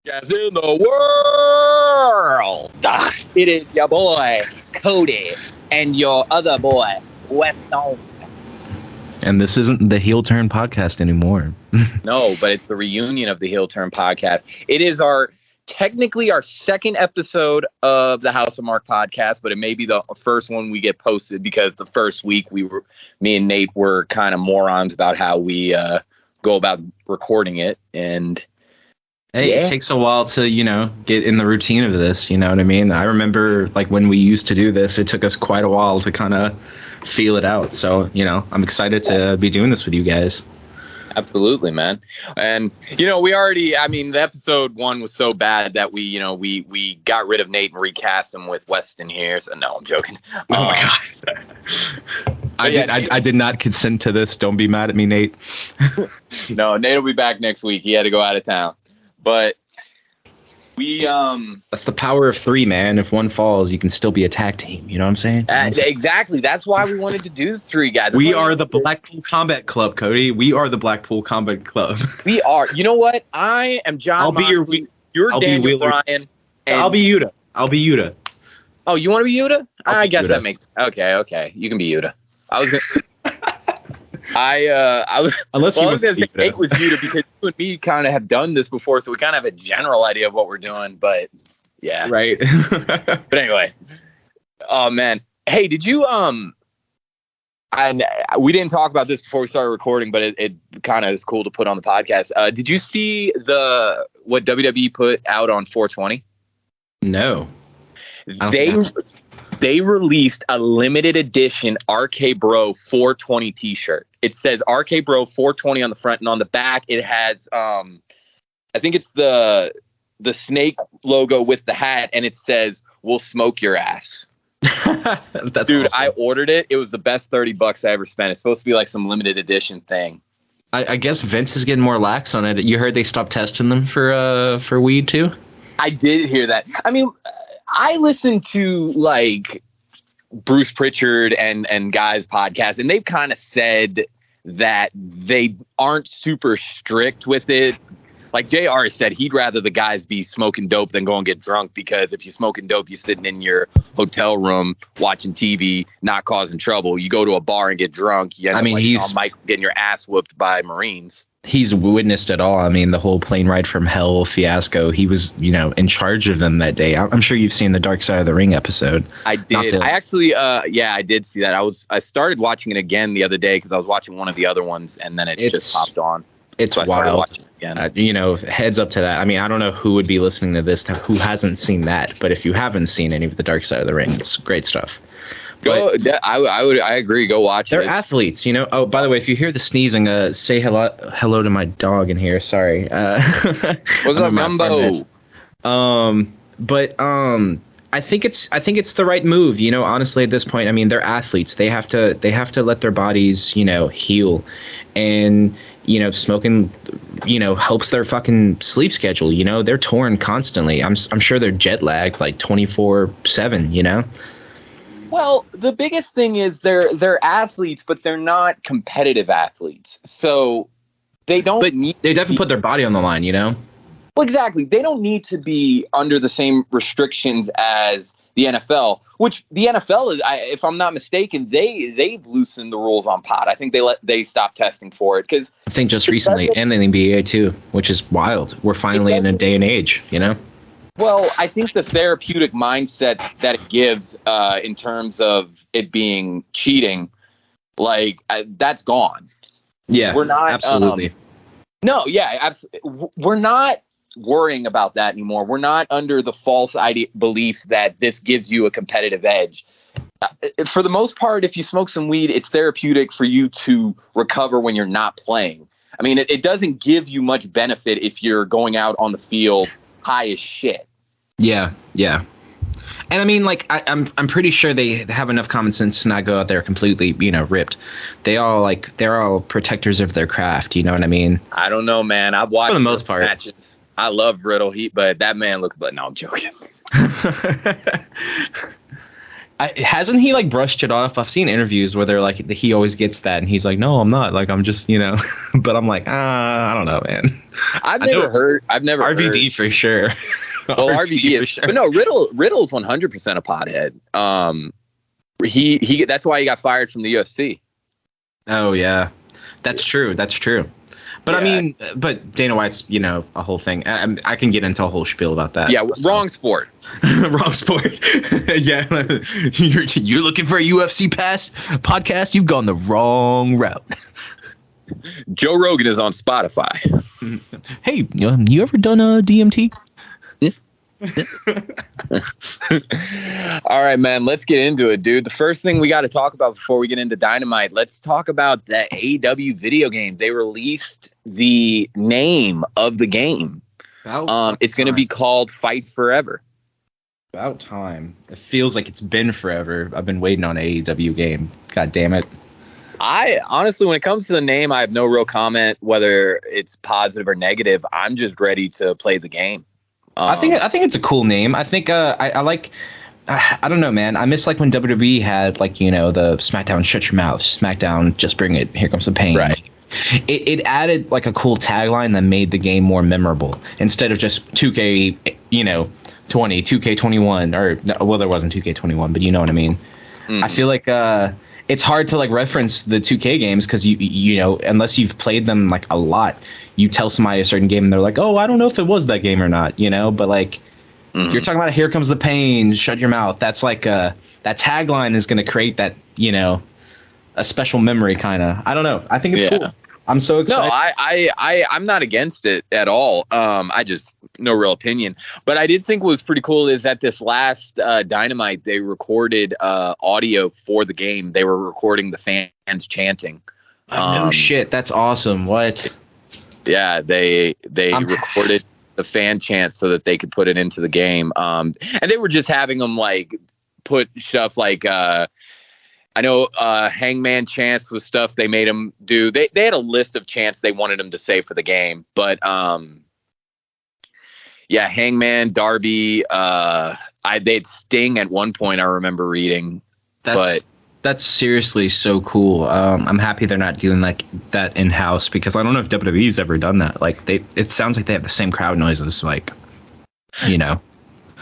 Yes, in the world. It is your boy, Cody, and your other boy, Weston. And this isn't the Heel Turn podcast anymore. No, but it's the reunion of the Heel Turn podcast. It is technically our second episode of the House of Mark podcast, but it may be the first one we get posted because the first week me and Nate were kind of morons about how we go about recording it. And hey, It takes a while to, get in the routine of this. You know what I mean? I remember like when we used to do this, it took us quite a while to kind of feel it out. So, I'm excited to be doing this with you guys. Absolutely, man. And, the episode 1 was so bad that we got rid of Nate and recast him with Weston here. So no, I'm joking. Oh my God. I did not consent to this. Don't be mad at me, Nate. No, Nate will be back next week. He had to go out of town. But that's the power of 3, man. If one falls, you can still be a tag team. You know what I'm saying? Exactly. That's why we wanted to do the 3 guys. We are the Blackpool Combat Club, Cody. We are the Blackpool Combat Club. We are. You know what? I am John. I'll be You're Daniel Bryan. I'll be Yuta. Oh, you want to be Yuta? I guess Yuta. That makes okay. You can be Yuta. Unless you say Nate was Yuta because you and me kind of have done this before, so we kind of have a general idea of what we're doing. But yeah, right. But anyway, oh man, hey, did you we didn't talk about this before we started recording, but it kind of is cool to put on the podcast. Did you see what WWE put out on 420? No. They released a limited edition RK Bro 420 t-shirt. It says RK Bro 420 on the front, and on the back it has I think it's the snake logo with the hat, and it says "We'll smoke your ass." That's dude, awesome. I ordered it. It was the best $30 I ever spent. It's supposed to be like some limited edition thing. I guess Vince is getting more lax on it. You heard they stopped testing them for weed too? I did hear that. I mean, I listen to like Bruce Pritchard and guys' podcasts, and they've kind of said that they aren't super strict with it. Like JR said, he'd rather the guys be smoking dope than go and get drunk, because if you're smoking dope, you're sitting in your hotel room watching TV, not causing trouble. You go to a bar and get drunk. You end up he's Mike getting your ass whooped by Marines. He's witnessed it all. I mean, the whole plane ride from hell fiasco. He was, in charge of them that day. I'm sure you've seen the Dark Side of the Ring episode. I did. I actually, I did see that. I started watching it again the other day because I was watching one of the other ones, and then it just popped on. It's so wild. Watching it again. Heads up to that. I mean, I don't know who would be listening to this who hasn't seen that, but if you haven't seen any of the Dark Side of the Ring, it's great stuff. I agree. Go watch it. They're athletes, Oh, by the way, if you hear the sneezing, say hello to my dog in here. Sorry. What's up, Gumbo? I think it's the right move. Honestly, at this point, I mean, they're athletes. They have to let their bodies, heal, and smoking, helps their fucking sleep schedule. They're torn constantly. I'm sure they're jet lagged like 24/7. Well, the biggest thing is they're athletes, but they're not competitive athletes. So they don't. But they definitely put their body on the line, Well, exactly. They don't need to be under the same restrictions as the NFL, which the NFL is, if I'm not mistaken, they've loosened the rules on pot. I think they stopped testing for it because I think just recently, and the NBA too, which is wild. We're finally in a day and age, Well, I think the therapeutic mindset that it gives in terms of it being cheating, that's gone. Yeah, we're not absolutely. We're not worrying about that anymore. We're not under the false belief that this gives you a competitive edge. For the most part, if you smoke some weed, it's therapeutic for you to recover when you're not playing. I mean, it doesn't give you much benefit if you're going out on the field high as shit. Yeah. And I mean, I'm pretty sure they have enough common sense to not go out there completely, ripped. They're all protectors of their craft. You know what I mean? I don't know, man. I've watched for the most part matches. I love Riddle, but that man looks. But no, I'm joking. hasn't he like brushed it off? I've seen interviews where they're like he always gets that, and he's like, no, I'm not. Like I'm just but I'm like, I don't know, man. I've never heard RVD for sure. Well, RVD for sure. But no, Riddle's 100% a pothead. He that's why he got fired from the UFC. Oh yeah, that's true. But yeah. I mean, but Dana White's, a whole thing. I can get into a whole spiel about that. Yeah, wrong sport. Wrong sport. Yeah, you're looking for a UFC podcast? You've gone the wrong route. Joe Rogan is on Spotify. Hey, you ever done a DMT? All right, man, let's get into it, dude. The first thing we got to talk about before we get into Dynamite, let's talk about the AEW video game. They released the name of the game. It's going to be called Fight Forever. About time. It feels like it's been forever. I've been waiting on an AEW game. God damn it. I honestly, when it comes to the name, I have no real comment whether it's positive or negative. I'm just ready to play the game. I think it's a cool name. I think I like. I don't know, man. I miss like when WWE had like the SmackDown Shut Your Mouth, SmackDown Just Bring It, Here Comes the Pain. Right. It added like a cool tagline that made the game more memorable instead of just 2K 20, 2K21 or well there wasn't 2K21, but you know what I mean. Mm-hmm. I feel like it's hard to like reference the 2K games because you unless you've played them like a lot, you tell somebody a certain game and they're like, oh, I don't know if it was that game or not, but like if you're talking about Here Comes the Pain, Shut Your Mouth, that's like that tagline is going to create that a special memory kind of. I don't know. I think it's cool. I'm so excited. No, I'm not against it at all. I just no real opinion. But I did think what was pretty cool is that this last Dynamite, they recorded audio for the game. They were recording the fans chanting. No shit. That's awesome. What? Yeah, they recorded the fan chants so that they could put it into the game. And they were just having them like put stuff like I know Hangman chants was stuff they made him do. They had a list of chants they wanted him to say for the game. But yeah, Hangman, Darby, they had Sting at one point, I remember reading. That's seriously so cool. I'm happy they're not doing like that in-house because I don't know if WWE's ever done that. Like it sounds like they have the same crowd noises, like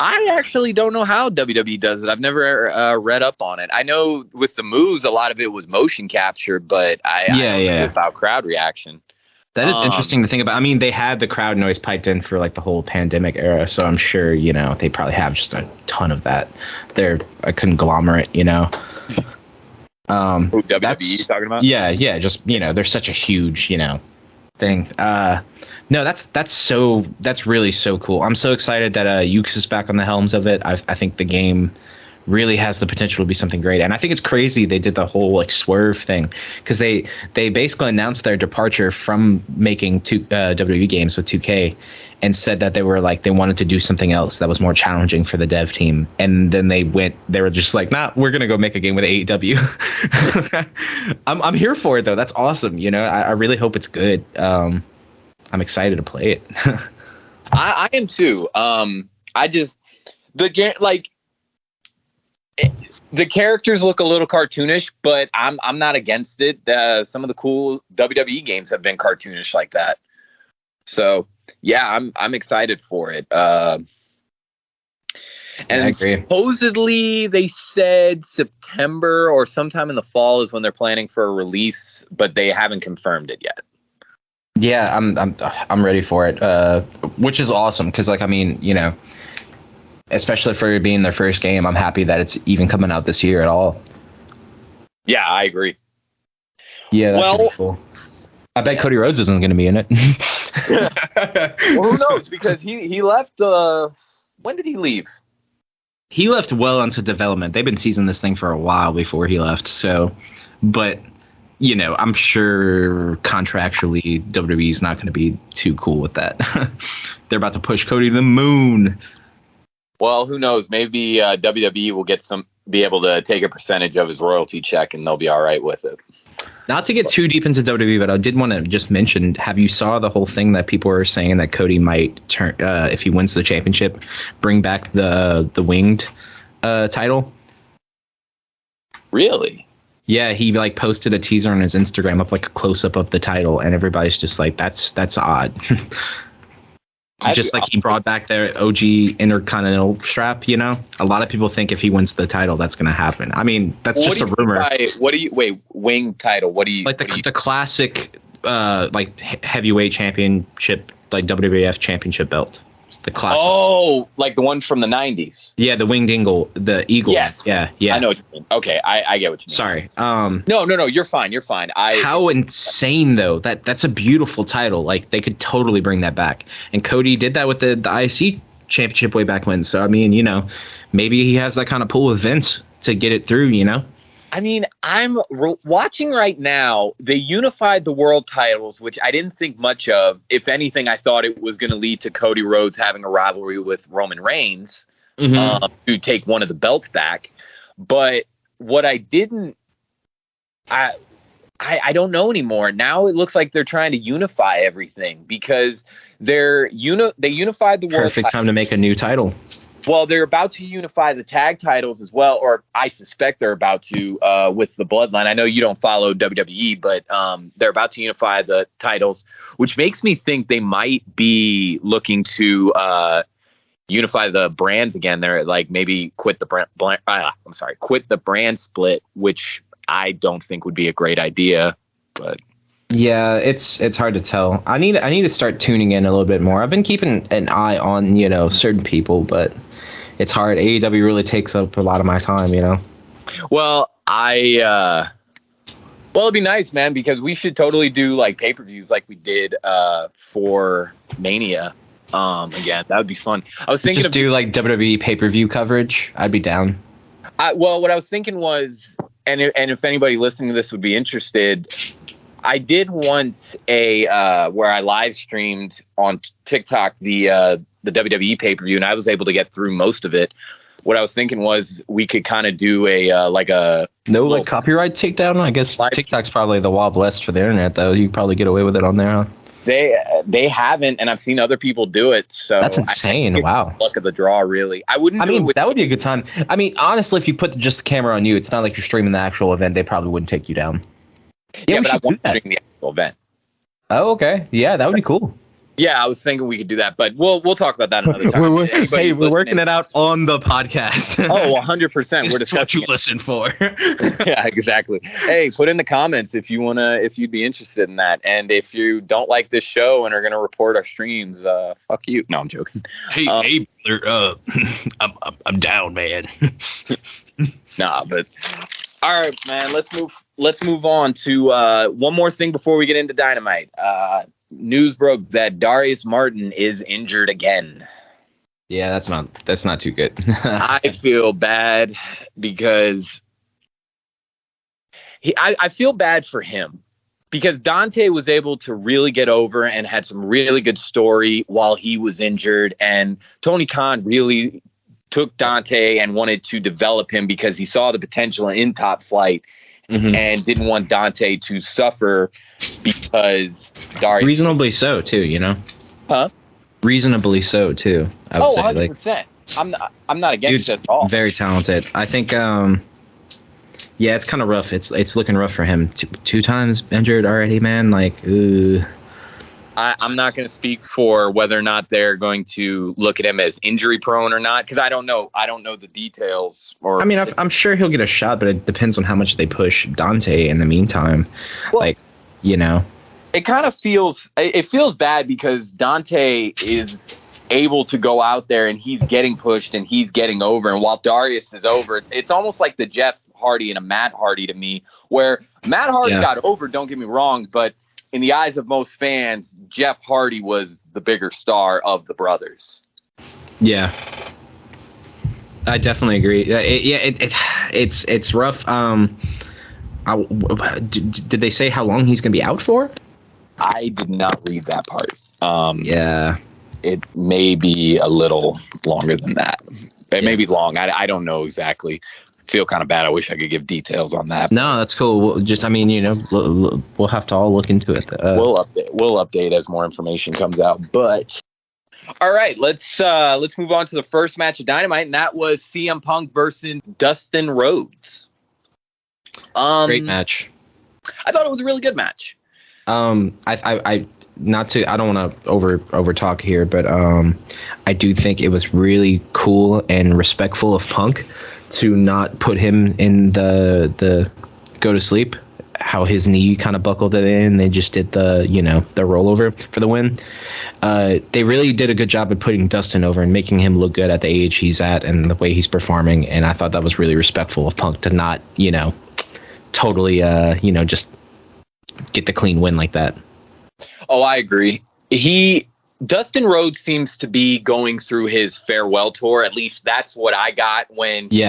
I actually don't know how WWE does it. I've never read up on it. I know with the moves, a lot of it was motion capture, but I don't know about crowd reaction. That is interesting to think about. I mean, they had the crowd noise piped in for like the whole pandemic era, so I'm sure they probably have just a ton of that. They're a conglomerate, Who WWE talking about? Yeah, just they're such a huge thing. No, that's really so cool. I'm so excited that Ukes is back on the helms of it. I think the game really has the potential to be something great, and I think it's crazy they did the whole like swerve thing because they basically announced their departure from making WWE games with 2K and said that they wanted to do something else that was more challenging for the dev team, and then they were just like, nah, we're gonna go make a game with AEW. I'm here for it though. That's awesome. I really hope it's good. I'm excited to play it. I am too. I just the game the characters look a little cartoonish, but I'm not against it. Some of the cool WWE games have been cartoonish like that. So yeah, I'm excited for it. And supposedly they said September or sometime in the fall is when they're planning for a release, but they haven't confirmed it yet. Yeah, I'm ready for it, which is awesome because especially for it being their first game, I'm happy that it's even coming out this year at all. Yeah, I agree. Yeah, that's pretty cool. I bet Cody Rhodes isn't going to be in it. Well, who knows? Because he left. When did he leave? He left well into development. They've been teasing this thing for a while before he left. So, but I'm sure contractually WWE's not going to be too cool with that. They're about to push Cody to the moon. Well, who knows? Maybe WWE will be able to take a percentage of his royalty check, and they'll be all right with it. Not to get too deep into WWE, but I did want to just mention: have you saw the whole thing that people were saying that Cody might turn if he wins the championship, bring back the winged title? Really? Yeah, he like posted a teaser on his Instagram of like a close up of the title, and everybody's just like, that's odd. Just like he brought back their OG Intercontinental strap, you know? A lot of people think if he wins the title, that's going to happen. I mean, that's just a rumor. Wing title? What do you... Like the classic, like heavyweight championship, like WWF championship belt. The classic. Oh, like the one from the 90s. Yeah, the winged eagle, the eagle. Yes. Yeah. I know what you mean. Okay, I get what you mean. Sorry. No, you're fine. How insane though. That's a beautiful title. Like they could totally bring that back. And Cody did that with the IC championship way back when. So I mean, you know, maybe he has that kind of pull with Vince to get it through, you know? I mean, I'm watching right now. They unified the world titles, which I didn't think much of. If anything, I thought it was going to lead to Cody Rhodes having a rivalry with Roman Reigns to take one of the belts back. But what I didn't, I don't know anymore. Now it looks like they're trying to unify everything because they unified the world. Perfect time to make a new title. Well, they're about to unify the tag titles as well, or I suspect they're about to with the Bloodline. I know you don't follow WWE, but they're about to unify the titles, which makes me think they might be looking to unify the brands again. They're like maybe quit the brand split, which I don't think would be a great idea. But yeah, it's hard to tell. I need to start tuning in a little bit more. I've been keeping an eye on, you know, certain people, but it's hard. AEW really takes up a lot of my time, you know. Well, it'd be nice, man, because we should totally do like pay-per-views like we did for Mania. Again, that would be fun. I was thinking do like WWE pay-per-view coverage. I'd be down. Well, what I was thinking was, and if anybody listening to this would be interested, I did once where I live streamed on TikTok the WWE pay-per-view, and I was able to get through most of it. What I was thinking was we could kind of do like copyright takedown. I guess TikTok's probably the Wild West for the internet, though. You probably get away with it on there. Huh? They haven't, and I've seen other people do it. So that's insane. Wow, luck of the draw, really. I wouldn't. That would be a good time. I mean, honestly, if you put just the camera on you, it's not like you're streaming the actual event. They probably wouldn't take you down. Yeah, but I want to do the actual event. Oh, okay. Yeah, that would be cool. Yeah, I was thinking we could do that, but we'll talk about that another time. We're working it out on the podcast. Oh, 100%. This is what you listen for. Yeah, exactly. Hey, put in the comments if you'd be interested in that, and if you don't like this show and are going to report our streams, fuck you. No, I'm joking. Hey, brother, I'm down, man. Nah, but all right, man. Let's move on to one more thing before we get into Dynamite. News broke that Darius Martin is injured again. Yeah, that's not too good. I feel bad because I feel bad for him because Dante was able to really get over and had some really good story while he was injured, and Tony Khan really took Dante and wanted to develop him because he saw the potential in Top Flight. Mm-hmm. And didn't want Dante to suffer because Darius... Reasonably so, too, you know? Huh? Reasonably so, too, I would say. 100%. I'm not against it at all. Very talented. I think, yeah, it's kind of rough. It's looking rough for him. Two times injured already, man. Like, ooh. I'm not going to speak for whether or not they're going to look at him as injury prone or not, because I don't know the details. Or I mean, I'm sure he'll get a shot, but it depends on how much they push Dante in the meantime. Well, like, you know, it kind of feels bad because Dante is able to go out there and he's getting pushed and he's getting over, and while Darius is over, it's almost like the Jeff Hardy and a Matt Hardy to me, where Matt Hardy got over. Don't get me wrong, but in the eyes of most fans, Jeff Hardy was the bigger star of the brothers. Yeah, I definitely agree. It's rough. Did they say how long he's going to be out for? I did not read that part. Yeah, it may be a little longer than that. It may be long. I don't know exactly. Feel kind of bad. I wish I could give details on that. No, that's cool. Just, I mean, you know, we'll have to all look into it. We'll update as more information comes out. But all right, let's move on to the first match of Dynamite, and that was CM Punk versus Dustin Rhodes. Great match. I thought it was a really good match. I don't want to over talk here, but I do think it was really cool and respectful of Punk to not put him in the go to sleep. How his knee kind of buckled it in. They just did the rollover for the win. They really did a good job of putting Dustin over and making him look good at the age he's at and the way he's performing. And I thought that was really respectful of Punk to not, totally, just get the clean win like that. Oh, I agree. Dustin Rhodes seems to be going through his farewell tour. At least that's what I got when he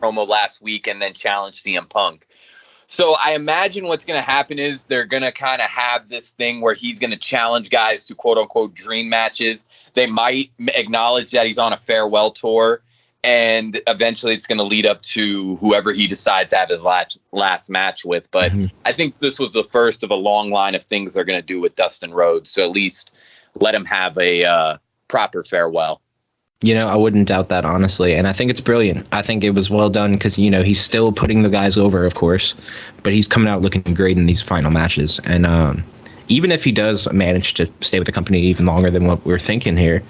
promo last week and then challenged CM Punk. So I imagine what's going to happen is they're going to kind of have this thing where he's going to challenge guys to quote unquote dream matches. They might acknowledge that he's on a farewell tour, and eventually it's going to lead up to whoever he decides to have his last match with. But I think this was the first of a long line of things they're going to do with Dustin Rhodes. So at least let him have a proper farewell. I wouldn't doubt that, honestly. And I think it's brilliant. I think it was well done because, he's still putting the guys over, of course, but he's coming out looking great in these final matches. And even if he does manage to stay with the company even longer than what we're thinking here,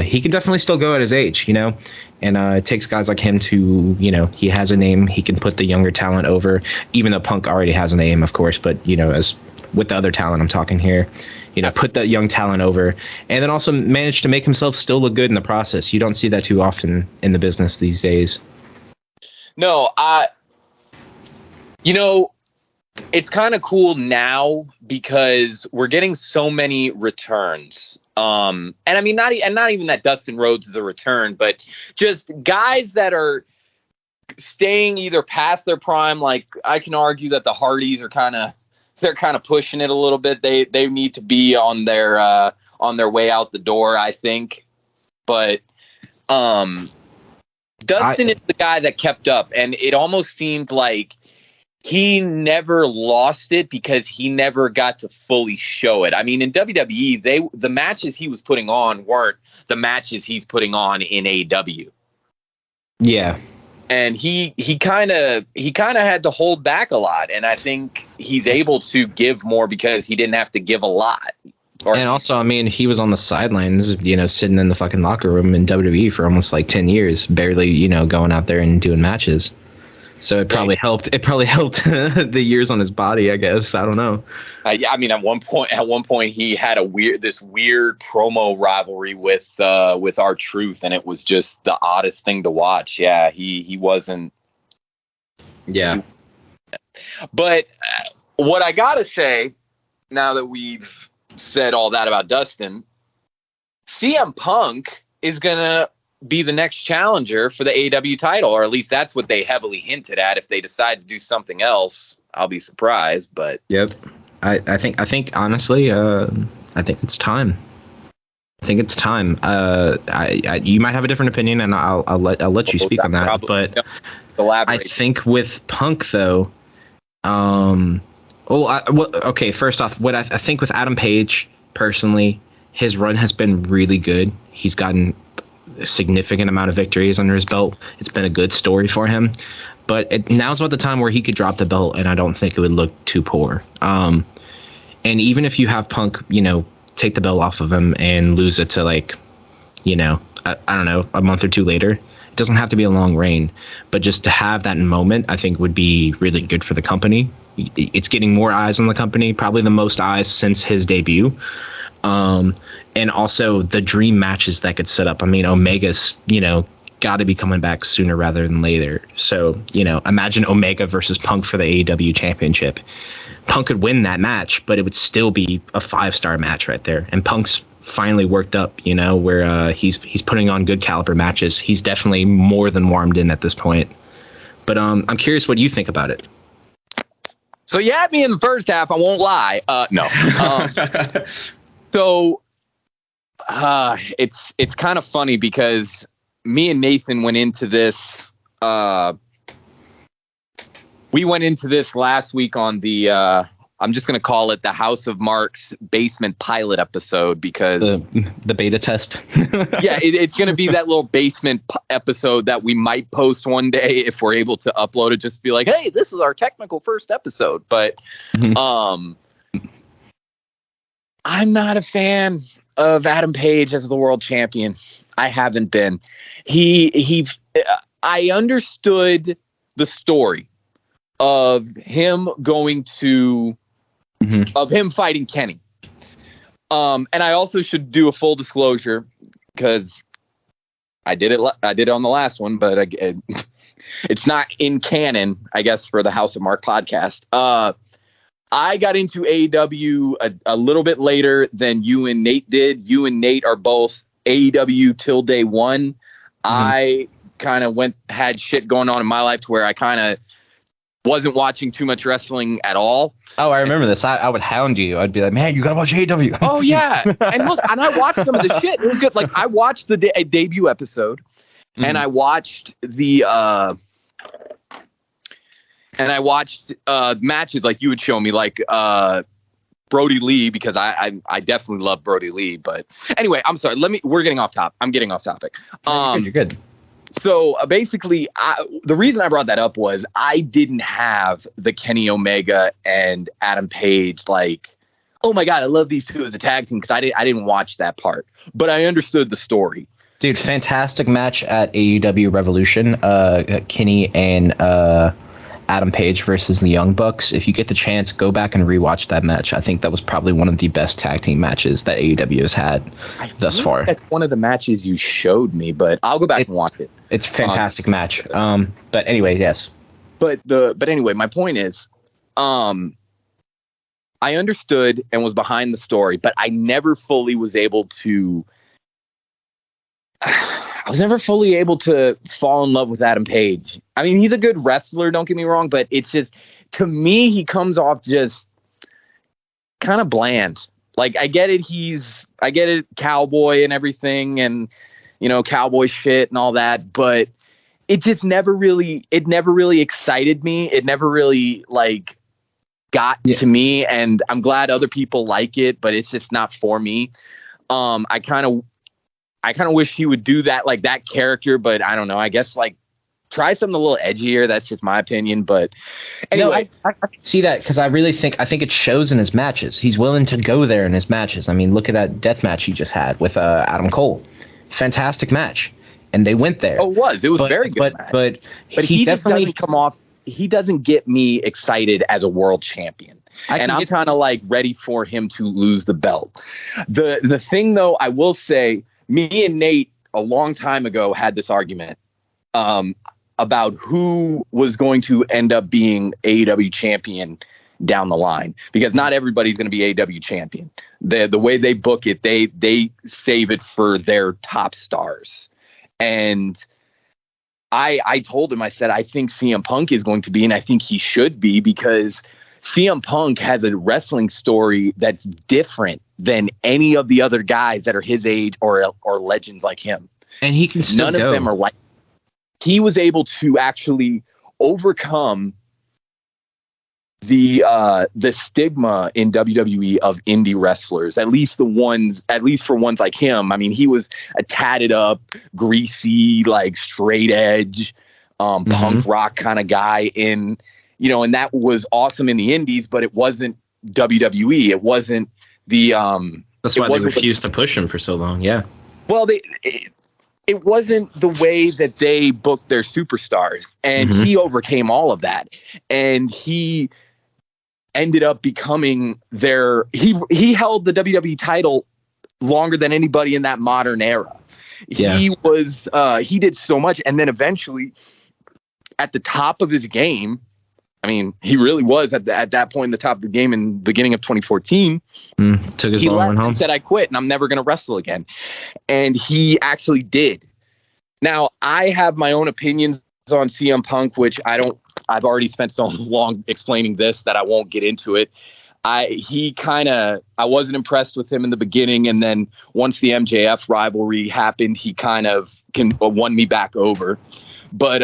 he can definitely still go at his age, And it takes guys like him to, he has a name. He can put the younger talent over, even though Punk already has a name, of course. But, as with the other talent I'm talking here, put that young talent over and then also manage to make himself still look good in the process. You don't see that too often in the business these days. No, it's kind of cool now because we're getting so many returns. And I mean, not even that Dustin Rhodes is a return, but just guys that are staying either past their prime. Like I can argue that the Hardys are they're kind of pushing it a little bit. They need to be on their way out the door, I think. But Dustin is the guy that kept up, and it almost seemed like he never lost it because he never got to fully show it. I mean, in WWE, the matches he was putting on weren't the matches he's putting on in AEW. Yeah. And he kind of had to hold back a lot, and I think he's able to give more because he didn't have to give a lot. And also, I mean, he was on the sidelines, sitting in the fucking locker room in WWE for almost like 10 years, barely, going out there and doing matches. So it probably helped. It probably helped the years on his body, I guess. I don't know. I mean, at one point, he had this weird promo rivalry with R-Truth, and it was just the oddest thing to watch. Yeah, he wasn't. Yeah. But what I gotta say, now that we've said all that about Dustin, CM Punk is gonna be the next challenger for the AEW title, or at least that's what they heavily hinted at. If they decide to do something else, I'll be surprised. But yep, I think honestly, I think it's time. I think it's time. You might have a different opinion, and I'll let you speak on that. Probably, but elaborate. I think with Punk though, okay. First off, what I think with Adam Page personally, his run has been really good. He's gotten a significant amount of victories under his belt. It's been a good story for him, but now's about the time where he could drop the belt, and I don't think it would look too poor. And even if you have Punk, take the belt off of him and lose it to I don't know, a month or two later, it doesn't have to be a long reign, but just to have that moment, I think would be really good for the company. It's getting more eyes on the company, probably the most eyes since his debut. And also the dream matches that could set up. I mean, Omega's, got to be coming back sooner rather than later. So, imagine Omega versus Punk for the AEW championship. Punk could win that match, but it would still be a 5-star match right there. And Punk's finally worked up, where he's putting on good caliber matches. He's definitely more than warmed in at this point. But I'm curious what you think about it. So you had me in the first half. I won't lie. No. So it's kind of funny because me and Nathan went into this. We went into this last week on the I'm just going to call it the House of Mark's basement pilot episode because the beta test. Yeah, it's going to be that little basement episode that we might post one day if we're able to upload it. Just be like, hey, this is our technical first episode. But I'm not a fan of Adam Page as the world champion. I haven't been. I understood the story of him going to of him fighting Kenny. And I also should do a full disclosure because I did it on the last one, but it's not in canon, I guess, for the House of Mark podcast. I got into AEW a little bit later than you and Nate did. You and Nate are both AEW till day one. I kind of had shit going on in my life to where I kind of wasn't watching too much wrestling at all. Oh, I remember this. I would hound you. I'd be like, man, you gotta watch AEW. Oh yeah. And look, and I watched some of the shit. It was good. Like I watched the debut episode and I watched the matches like you would show me, like Brody Lee, because I definitely love Brody Lee. But anyway, I'm sorry. We're getting off topic. I'm getting off topic. You're good. So basically, the reason I brought that up was I didn't have the Kenny Omega and Adam Page, like, oh my God, I love these two as a tag team, because I didn't watch that part, but I understood the story. Dude, fantastic match at AEW Revolution. Kenny and Adam Page versus the Young Bucks. If you get the chance, go back and rewatch that match. I think that was probably one of the best tag team matches that AEW has had thus far. That's one of the matches you showed me, but I'll go back and watch it. It's a fantastic match. But anyway, yes. But anyway, my point is, I understood and was behind the story, but I never fully was able to. I was never fully able to fall in love with Adam Page. I mean, he's a good wrestler, don't get me wrong, but it's just, to me, he comes off just kind of bland. Like, I get it, cowboy and everything, and, you know, cowboy shit and all that, but it just never really excited me. It never really, like, got to me, and I'm glad other people like it, but it's just not for me. I kind of wish he would do that, like that character, but I don't know. I guess like try something a little edgier. That's just my opinion. But anyway, I can see that because I think it shows in his matches. He's willing to go there in his matches. I mean, look at that death match he just had with Adam Cole. Fantastic match, and they went there. Oh, it was very good. But he definitely doesn't come off. He doesn't get me excited as a world champion. I'm kind of like ready for him to lose the belt. The thing though, I will say, me and Nate a long time ago had this argument about who was going to end up being AEW champion down the line, because not everybody's going to be AEW champion. The way they book it, they save it for their top stars. And I told him, I said, I think CM Punk is going to be, and I think he should be, because CM Punk has a wrestling story that's different than any of the other guys that are his age or legends like him. And he can still None of them are like. He was able to actually overcome the stigma in WWE of indie wrestlers, at least for ones like him. I mean, he was a tatted up, greasy, like straight edge, punk rock kind of guy and that was awesome in the indies, but it wasn't WWE. It wasn't the that's why they refused to push him for so long. Yeah. Well, it wasn't the way that they booked their superstars, and he overcame all of that, and he ended up becoming he held the WWE title longer than anybody in that modern era. Yeah. He did so much, and then eventually at the top of his game, I mean, he really was at that point in the top of the game in the beginning of 2014. Took his he ball left and home. And said, I quit and I'm never going to wrestle again. And he actually did. Now, I have my own opinions on CM Punk, which I've already spent so long explaining this that I won't get into it. I wasn't impressed with him in the beginning. And then once the MJF rivalry happened, he kind of won me back over. But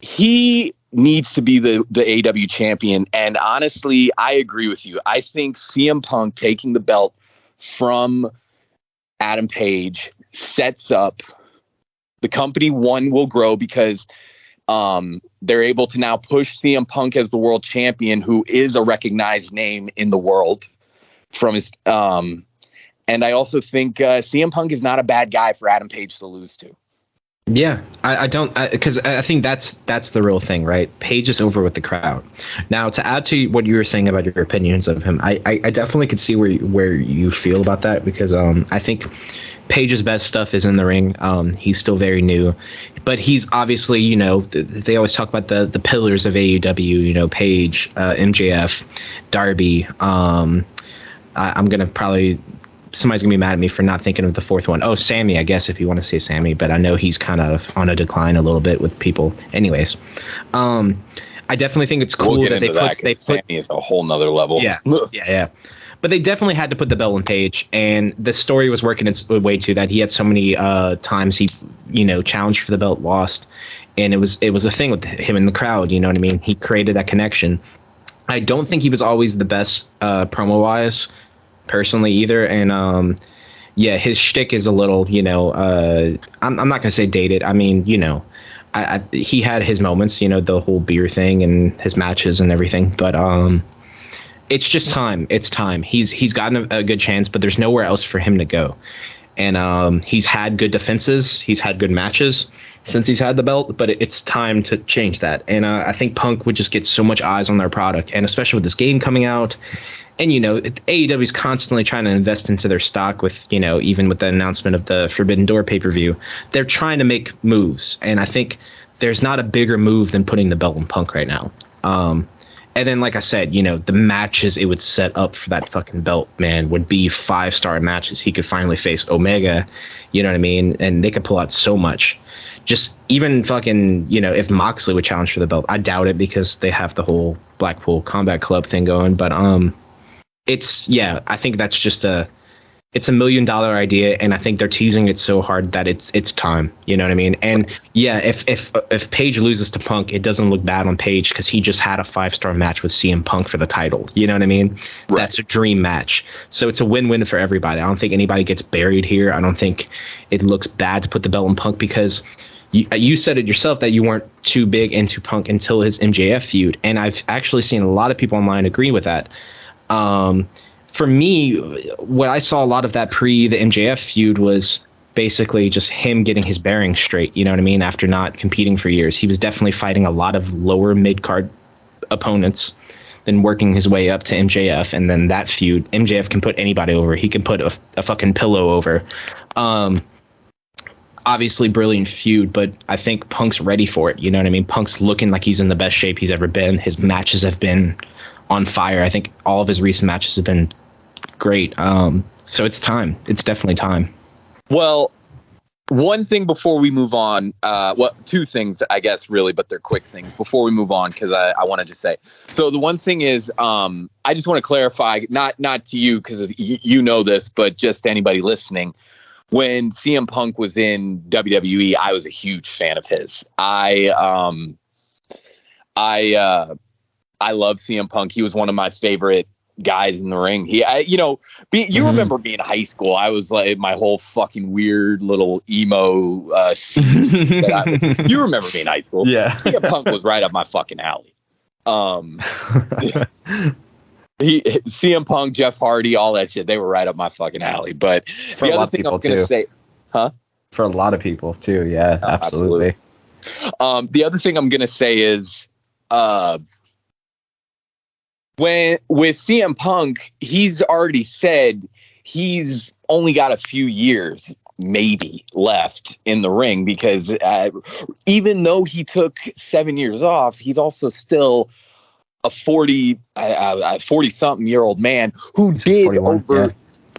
he needs to be the AEW champion. And honestly, I agree with you. I think CM Punk taking the belt from Adam Page sets up the company. One, will grow because they're able to now push CM Punk as the world champion, who is a recognized name in the world from his. And I also think CM Punk is not a bad guy for Adam Page to lose to. Yeah, I don't, because I think that's the real thing, right? Page is over with the crowd. Now, to add to what you were saying about your opinions of him, I definitely could see where you feel about that, because I think Page's best stuff is in the ring. He's still very new, but he's obviously, you know, they always talk about the pillars of AEW, you know, Page, MJF, Darby. I'm gonna probably. Somebody's going to be mad at me for not thinking of the fourth one. Oh, Sammy, I guess, if you want to say Sammy, but I know he's kind of on a decline a little bit with people. Anyways, I definitely think it's cool that they put Sammy is a whole nother level. Yeah. But they definitely had to put the belt on Page, and the story was working its way to that. He had so many times he, you know, challenged for the belt, lost, and it was a thing with him in the crowd. You know what I mean? He created that connection. I don't think he was always the best promo-wise, personally, either, and his shtick is a little, you know, I'm not gonna say dated. I mean, you know, he had his moments, you know, the whole beer thing and his matches and everything, but it's just time. It's time. He's gotten a good chance, but there's nowhere else for him to go. And he's had good defenses. He's had good matches since he's had the belt, but it's time to change that. And I think Punk would just get so much eyes on their product, and especially with this game coming out. And, you know, AEW is constantly trying to invest into their stock with, you know, even with the announcement of the Forbidden Door pay-per-view, they're trying to make moves. And I think there's not a bigger move than putting the belt on Punk right now. And then, like I said, you know, the matches it would set up for that fucking belt, man, would be 5-star matches. He could finally face Omega, you know what I mean? And they could pull out so much. Just even fucking, you know, if Moxley would challenge for the belt, I doubt it because they have the whole Blackpool Combat Club thing going. But I think that's just it's $1 million idea, and I think they're teasing it so hard that it's time. You know what I mean? And yeah, if Page loses to Punk, it doesn't look bad on Page because he just had a 5-star match with CM Punk for the title. You know what I mean? Right. That's a dream match. So it's a win-win for everybody. I don't think anybody gets buried here. I don't think it looks bad to put the belt on Punk because you said it yourself that you weren't too big into Punk until his MJF feud, and I've actually seen a lot of people online agree with that. For me, what I saw a lot of that the MJF feud was basically just him getting his bearings straight. You know what I mean? After not competing for years, he was definitely fighting a lot of lower mid-card opponents, then working his way up to MJF. And then that feud, MJF can put anybody over. He can put a fucking pillow over. Obviously brilliant feud, but I think Punk's ready for it. You know what I mean? Punk's looking like he's in the best shape he's ever been. His matches have been on fire. I think all of his recent matches have been great. So it's time. It's definitely time. Well, one thing before we move on, two things, I guess, really, but they're quick things before we move on, because I want to just say, so the one thing is, I just want to clarify, not to you, because you know this, but just anybody listening. When CM Punk was in WWE, I was a huge fan of his. I love CM Punk. He was one of my favorite guys in the ring. You remember me in high school. I was like my whole fucking weird little emo scene. You remember me in high school. Yeah. CM Punk was right up my fucking alley. CM Punk, Jeff Hardy, all that shit, they were right up my fucking alley. But for the other thing I'm going to say, for a lot of people too. Yeah, absolutely. The other thing I'm going to say is, when with CM Punk, he's already said he's only got a few years maybe left in the ring, because even though he took 7 years off, he's also still a 40-something year old man who did 41,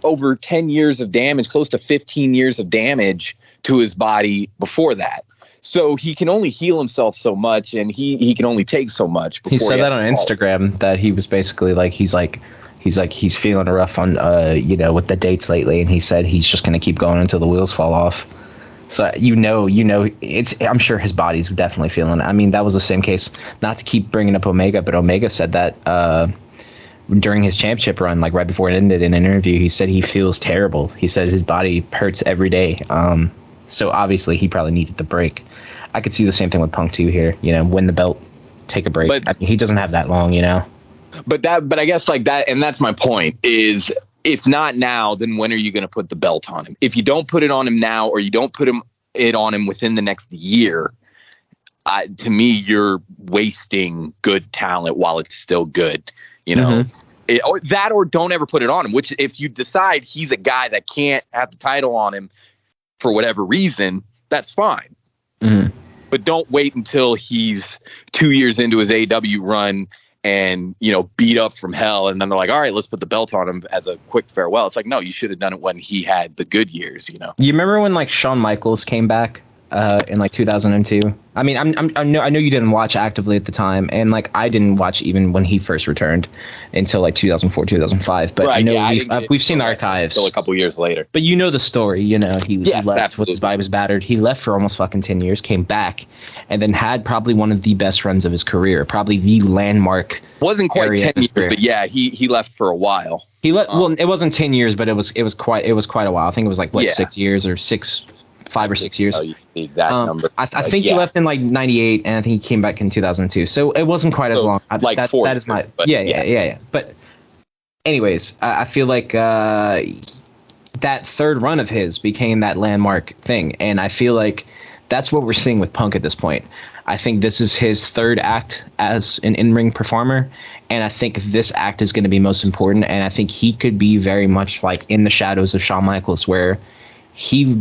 over 10 years of damage, close to 15 years of damage to his body before that. So he can only heal himself so much, and he can only take so much. He said that on Instagram, that he was basically he's feeling rough on with the dates lately, and he said he's just going to keep going until the wheels fall off. So I'm sure his body's definitely feeling it. I mean, that was the same case. Not to keep bringing up Omega, but Omega said that during his championship run, like right before it ended, in an interview, he said he feels terrible. He said his body hurts every day. So obviously he probably needed the break. I could see the same thing with Punk too here. Win the belt, take a break. But I mean, he doesn't have that long. But I guess like that, and that's my point is, if not now, then when are you going to put the belt on him? If you don't put it on him now, or you don't put it on him within the next year, to me, you're wasting good talent while it's still good. Or don't ever put it on him. Which, if you decide he's a guy that can't have the title on him for whatever reason, that's fine. Mm-hmm. But don't wait until he's 2 years into his AEW run and, beat up from hell. And then they're like, all right, let's put the belt on him as a quick farewell. It's like, no, you should have done it when he had the good years, You remember when like Shawn Michaels came back in like 2002? I mean, I know you didn't watch actively at the time. And like, I didn't watch even when he first returned until like 2004, 2005. But right, we've seen the archives. Until a couple years later. But the story, he left absolutely. when his body was battered. He left for almost fucking 10 years, came back, and then had probably one of the best runs of his career. Probably the landmark. Wasn't quite 10 years, but yeah, he left for a while. He left. Well, it wasn't 10 years, but it was quite a while. I think it was like 6 years or 5 or 6 years. The exact number. I think he left in like 98, and I think he came back in 2002. So it wasn't quite as long. Like 4 that is my yeah. But anyways, I feel like that third run of his became that landmark thing, and I feel like that's what we're seeing with Punk at this point. I think this is his third act as an in-ring performer, and I think this act is going to be most important, and I think he could be very much like in the shadows of Shawn Michaels, where he's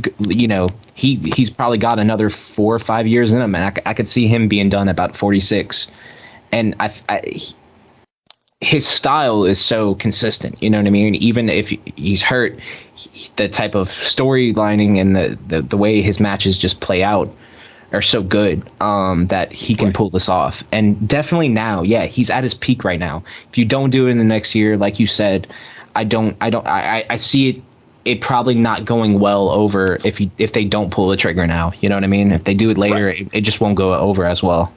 probably got another 4 or 5 years in him, and I could see him being done about 46. And his style is so consistent, you know what I mean? Even if he's hurt, the type of storylining and the way his matches just play out are so good that he can pull this off. And definitely now, he's at his peak right now. If you don't do it in the next year, like you said, I see it probably not going well over if they don't pull the trigger now. You know what I mean? If they do it later, right, it just won't go over as well.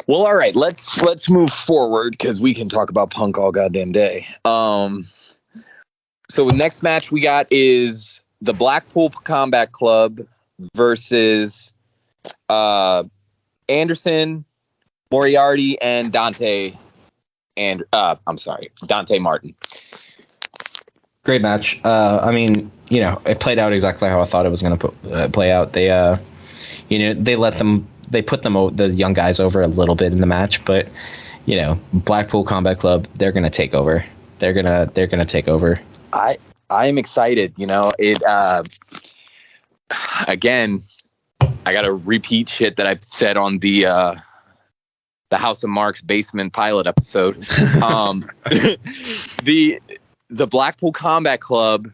Well, all right, let's move forward because we can talk about Punk all goddamn day. So the next match we got is the Blackpool Combat Club versus Anderson, Moriarty, and Dante Martin. Great match. I mean, it played out exactly how I thought it was going to play out. They, they put the young guys over a little bit in the match, but Blackpool Combat Club, they're going to take over. They're gonna take over. I am excited. Again, I got to repeat shit that I've said on the House of Marks basement pilot episode. The Blackpool Combat Club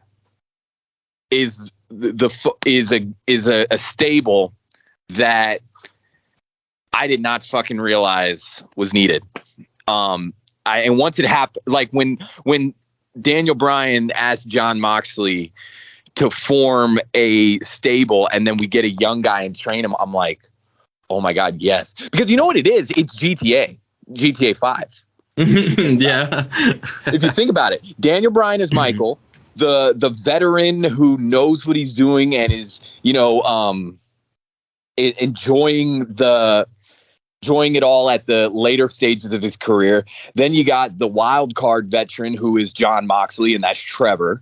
is a stable that I did not fucking realize was needed. And once it happened, like when Daniel Bryan asked Jon Moxley to form a stable and then we get a young guy and train him, I'm like, oh my God, yes. Because you know what it is? It's GTA 5. Yeah. If you think about it, Daniel Bryan is Michael, the veteran who knows what he's doing and is, enjoying it all at the later stages of his career. Then you got the wild card veteran who is Jon Moxley, and that's Trevor.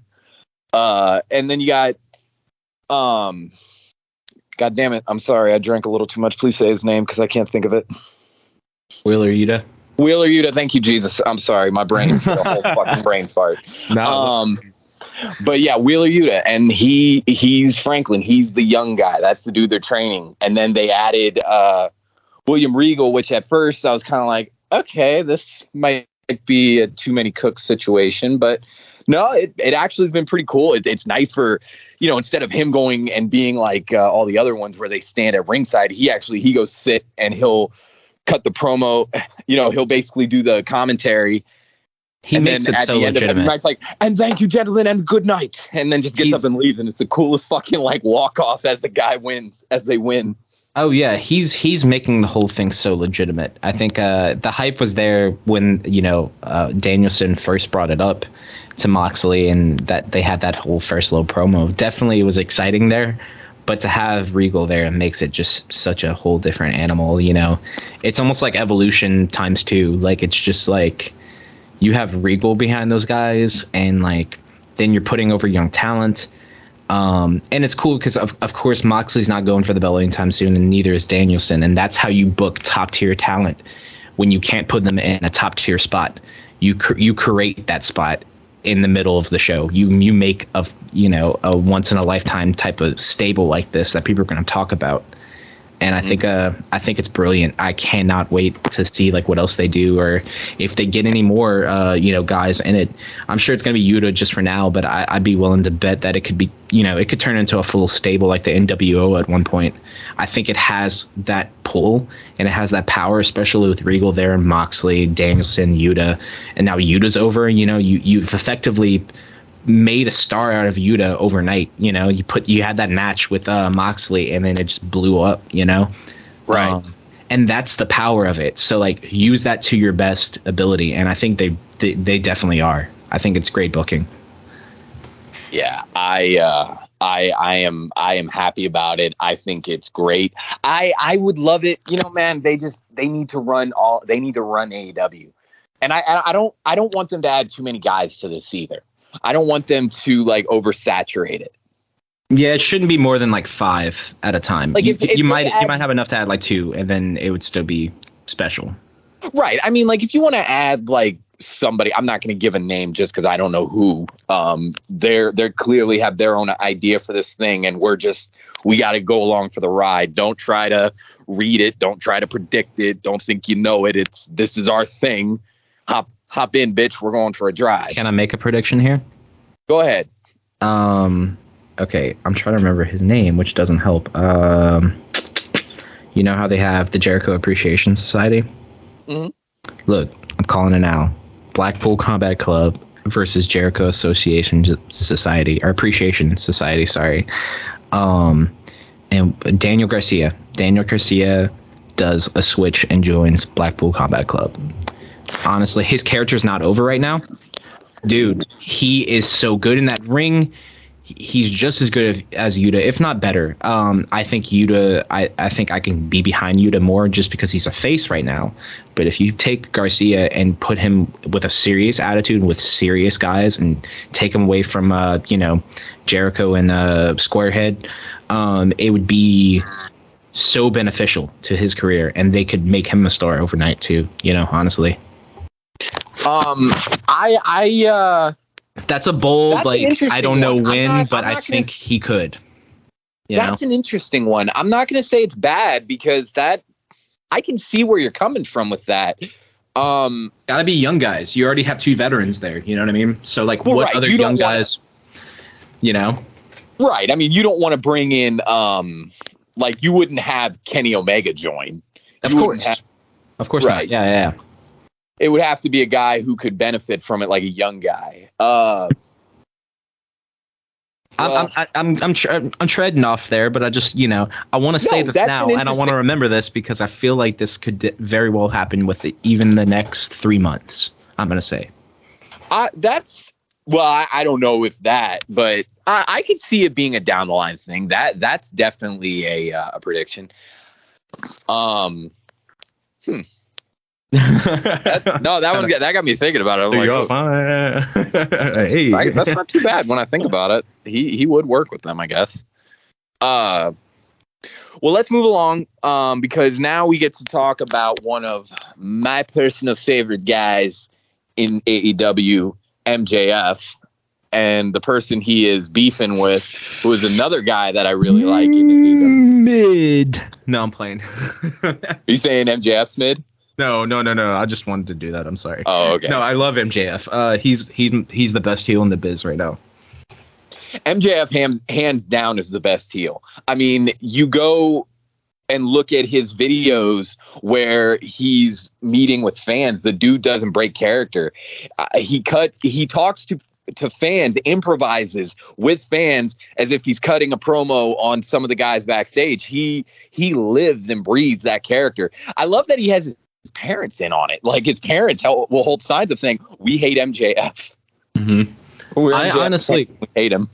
And then you got, God damn it, I'm sorry, I drank a little too much. Please say his name because I can't think of it. Wheeler Yuta. Thank you, Jesus. I'm sorry, my brain is a whole fucking brain fart. No. But yeah, Wheeler Yuta, and he's Franklin. He's the young guy. That's the dude they're training. And then they added William Regal, which at first I was kind of like, okay, this might be a too many cooks situation, but no, it actually has been pretty cool. It's nice for, instead of him going and being like all the other ones where they stand at ringside, he goes sit and he'll cut the promo. He'll basically do the commentary He and makes then it at so the end of every legitimate. night's like, and thank you, gentlemen, and good night. And then just gets up and leaves, and it's the coolest fucking like walk off as the guy wins, as they win. Oh yeah, he's making the whole thing so legitimate. I think the hype was there when Danielson first brought it up to Moxley, and that they had that whole first little promo. Definitely, it was exciting there, but to have Regal there makes it just such a whole different animal. It's almost like Evolution ×2. Like it's just like you have Regal behind those guys, and like then you're putting over young talent. And it's cool because of course Moxley's not going for the belt anytime soon, and neither is Danielson, and that's how you book top tier talent. When you can't put them in a top tier spot, you create that spot in the middle of the show. You make a once in a lifetime type of stable like this that people are going to talk about. And I think it's brilliant. I cannot wait to see like what else they do, or if they get any more guys in it. I'm sure it's going to be Yuta just for now, but I'd be willing to bet that it could be it could turn into a full stable like the NWO at one point. I think it has that pull and it has that power, especially with Regal there, Moxley, Danielson, Yuta, and now Yuta's over. You've effectively made a star out of Yuta overnight. You had that match with Moxley, and then it just blew up. Right. And that's the power of it. So like use that to your best ability, and I think they definitely are. I think it's great booking. Yeah, I am happy about it. I think it's great. I would love it. Man, they need to run AEW, and I don't want them to add too many guys to this either. I don't want them to like oversaturate it. Yeah, it shouldn't be more than like 5 at a time. Like if you might have enough to add like 2, and then it would still be special. Right. I mean, like if you want to add like somebody, I'm not going to give a name just because I don't know who. They're clearly have their own idea for this thing, and we got to go along for the ride. Don't try to read it. Don't try to predict it. Don't think you know it. This is our thing. Hop in, bitch. We're going for a drive. Can I make a prediction here? Go ahead. Okay, I'm trying to remember his name, which doesn't help. You know how they have the Jericho Appreciation Society? Mm-hmm. Look, I'm calling it now. Blackpool Combat Club versus Jericho Association Society, or Appreciation Society, sorry. And Daniel Garcia. Daniel Garcia does a switch and joins Blackpool Combat Club. Honestly, his character's not over right now. Dude, he is so good in that ring. He's just as good as Yuta, if not better. I think Yuta, I think I can be behind Yuta more just because he's a face right now. But if you take Garcia and put him with a serious attitude with serious guys and take him away from, Jericho and Squarehead, it would be so beneficial to his career, and they could make him a star overnight too, honestly. That's a bold, I don't know when, but I think he could. That's an interesting one. I'm not going to say it's bad because I can see where you're coming from with that. Gotta be young guys. You already have 2 veterans there. You know what I mean? So what other young guys, Right. I mean, you don't want to bring in, you wouldn't have Kenny Omega join. Of course not. Yeah. It would have to be a guy who could benefit from it, like a young guy. I'm treading off there, but I just I want to say this now, and I want to remember this because I feel like this could very well happen with even the next 3 months. I'm gonna say. I don't know if that, but I could see it being a down the line thing. That's definitely a prediction. That got me thinking about it. Hey, that's not too bad when I think about it. He would work with them, I guess. Well, let's move along because now we get to talk about one of my personal favorite guys in AEW, MJF, and the person he is beefing with, who is another guy that I really like in AEW. Mid. No, I'm playing. Are you saying MJF's mid? No. I just wanted to do that. I'm sorry. Oh, okay. No, I love MJF. He's the best heel in the biz right now. MJF hands down is the best heel. I mean, you go and look at his videos where he's meeting with fans, the dude doesn't break character. He talks to fans, improvises with fans as if he's cutting a promo on some of the guys backstage. He lives and breathes that character. I love that he has his parents in on it. Like, his parents will hold signs of saying, "We hate MJF." Mm-hmm. I honestly hate him,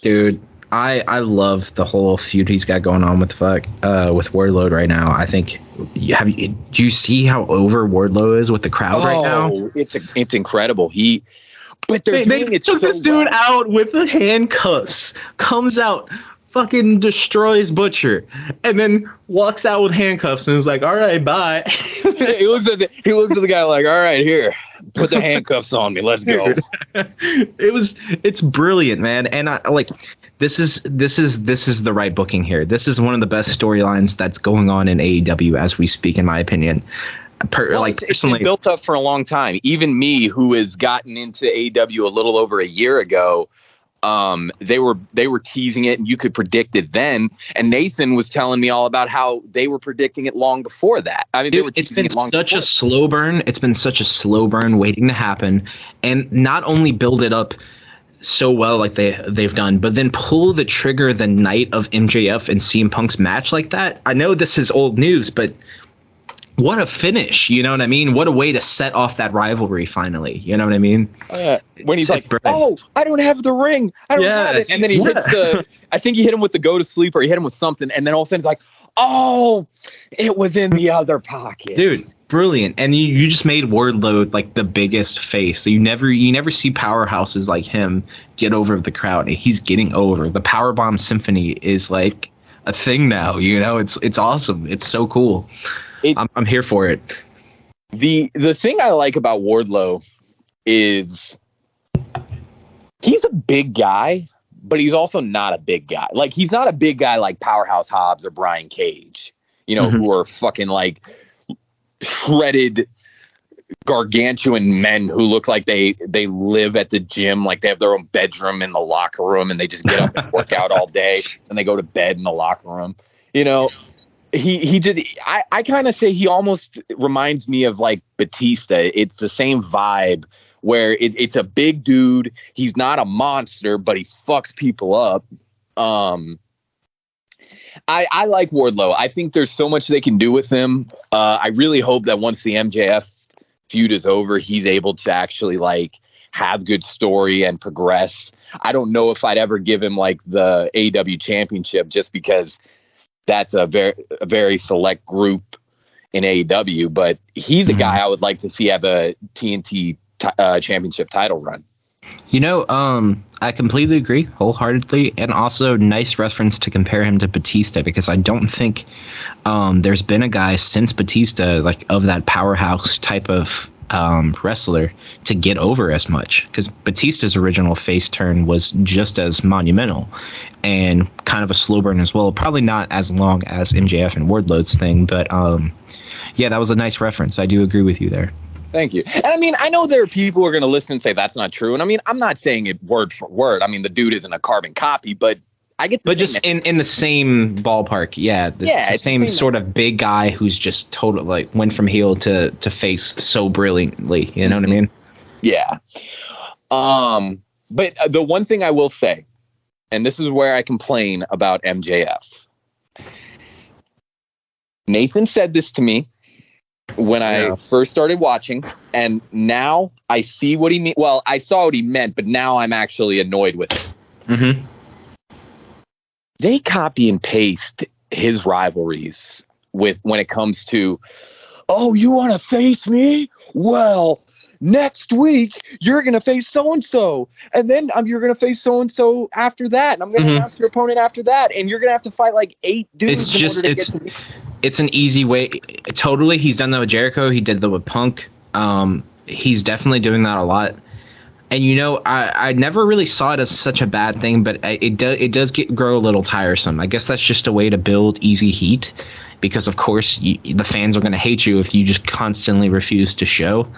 dude. I love the whole feud he's got going on with Wardlow right now. I think do you see how over Wardlow is with the crowd right now? It's incredible. But they took this dude out with the handcuffs, comes out, fucking destroys Butcher, and then walks out with handcuffs and is like, "All right, bye." he looks at the guy like, "All right, here, put the handcuffs on me. Let's go." It's brilliant, man. And this is the right booking here. This is one of the best storylines that's going on in AEW as we speak, in my opinion. It's been built up for a long time. Even me, who has gotten into AEW a little over a year ago, they were teasing it, and you could predict it then. And Nathan was telling me all about how they were predicting it long before that. I mean, it's been such a slow burn. It's been such a slow burn waiting to happen, and not only build it up so well like they've done, but then pull the trigger the night of MJF and CM Punk's match like that. I know this is old news, but what a finish, you know what I mean? What a way to set off that rivalry finally, you know what I mean? When he's like, "Oh, I don't have the ring. I don't have it." And then he hits I think he hit him with the go to sleep, or he hit him with something, and then all of a sudden it's like, "Oh, it was in the other pocket." Dude, brilliant. And you just made Wardlow like the biggest face. So you never see powerhouses like him get over the crowd. He's getting over. The Powerbomb Symphony is like a thing now, you know? It's awesome. It's so cool. I'm here for it. The thing I like about Wardlow is he's a big guy, but he's also not a big guy. Like, he's not a big guy like Powerhouse Hobbs or Brian Cage, you know, who are fucking like shredded gargantuan men who look like they live at the gym, like they have their own bedroom in the locker room, and they just get up and work out all day, and they go to bed in the locker room, you know. He did. I kind of say he almost reminds me of like Batista. It's the same vibe where it's a big dude. He's not a monster, but he fucks people up. I like Wardlow. I think there's so much they can do with him. I really hope that once the MJF feud is over, he's able to actually like have good story and progress. I don't know if I'd ever give him like the AEW championship, just because that's a very select group in AEW, but he's a guy I would like to see have a TNT championship title run. You know, I completely agree wholeheartedly, and also nice reference to compare him to Batista, because I don't think there's been a guy since Batista like of that powerhouse type of wrestler to get over as much, because Batista's original face turn was just as monumental and kind of a slow burn as well. Probably not as long as MJF and Wardlow's thing, but yeah, that was a nice reference. I do agree with you there. Thank you. And I mean, I know there are people who are going to listen and say that's not true. And I mean, I'm not saying it word for word. I mean, the dude isn't a carbon copy, but I get the just in the same ballpark. Yeah. It's the same sort of big guy who's just totally like went from heel to face so brilliantly. You know what I mean? Yeah. But the one thing I will say, and this is where I complain about MJF. Nathan said this to me when I first started watching, and now I see what he mean. Well, I saw what he meant, but now I'm actually annoyed with it. Mm-hmm. They copy and paste his rivalries when it comes to, "Oh, you want to face me? Well, next week you're going to face so-and-so, and then you're going to face so-and-so after that, and I'm going to announce your opponent after that, and you're going to have to fight like 8 dudes in order to get to me." It's an easy way. Totally. He's done that with Jericho. He did that with Punk. He's definitely doing that a lot. And, you know, I never really saw it as such a bad thing, but it does grow a little tiresome. I guess that's just a way to build easy heat, because, of course, the fans are going to hate you if you just constantly refuse to show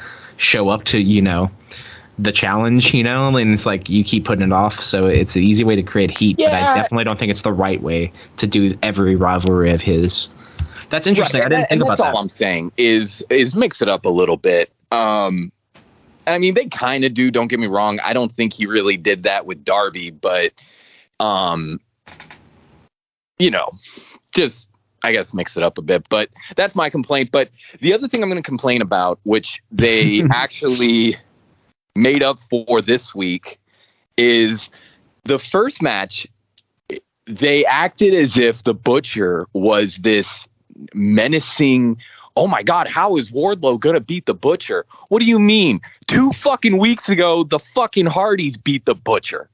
up to, you know, the challenge, you know, and it's like you keep putting it off. So it's an easy way to create heat, but I definitely don't think it's the right way to do every rivalry of his. That's interesting. Right. I didn't think about that. That's all I'm saying is mix it up a little bit. And I mean, they kind of do. Don't get me wrong. I don't think he really did that with Darby, but just I guess mix it up a bit. But that's my complaint. But the other thing I'm going to complain about, which they actually made up for this week, is the first match. They acted as if the Butcher was this menacing, oh my God, how is Wardlow gonna beat the Butcher? What do you mean? 2 fucking weeks ago, the fucking Hardys beat the Butcher.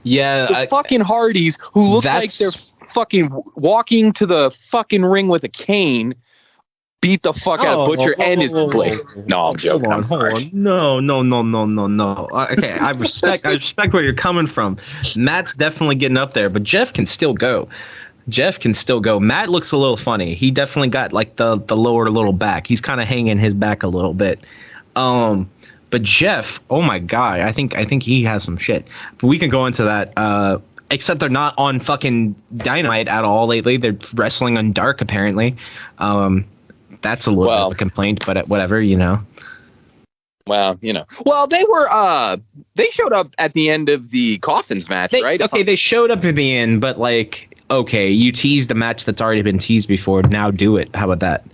Yeah, the fucking Hardys, who look like they're fucking walking to the fucking ring with a cane, beat the fuck out of Butcher and his blade. No, I'm joking. I'm sorry. No. Okay, I respect where you're coming from. Matt's definitely getting up there, but Jeff can still go. Matt looks a little funny. He definitely got like the lower little back. He's kind of hanging his back a little bit. But Jeff, oh my God, I think he has some shit. But we can go into that. Except they're not on fucking Dynamite at all lately. They're wrestling on Dark apparently. That's a little bit of a complaint, but whatever, Well, Well, they were they showed up at the end of the Coffins match, right? Okay, they showed up at the end, but like, okay, you teased a match that's already been teased before. Now do it. How about that?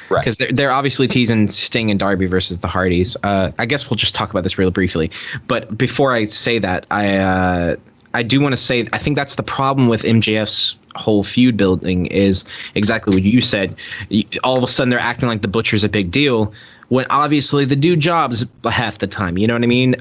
Right. Because they're obviously teasing Sting and Darby versus the Hardys. I guess we'll just talk about this real briefly. But before I say that, I do want to say I think that's the problem with MJF's whole feud building is exactly what you said. All of a sudden they're acting like the Butcher's a big deal when obviously the dude jobs half the time. You know what I mean?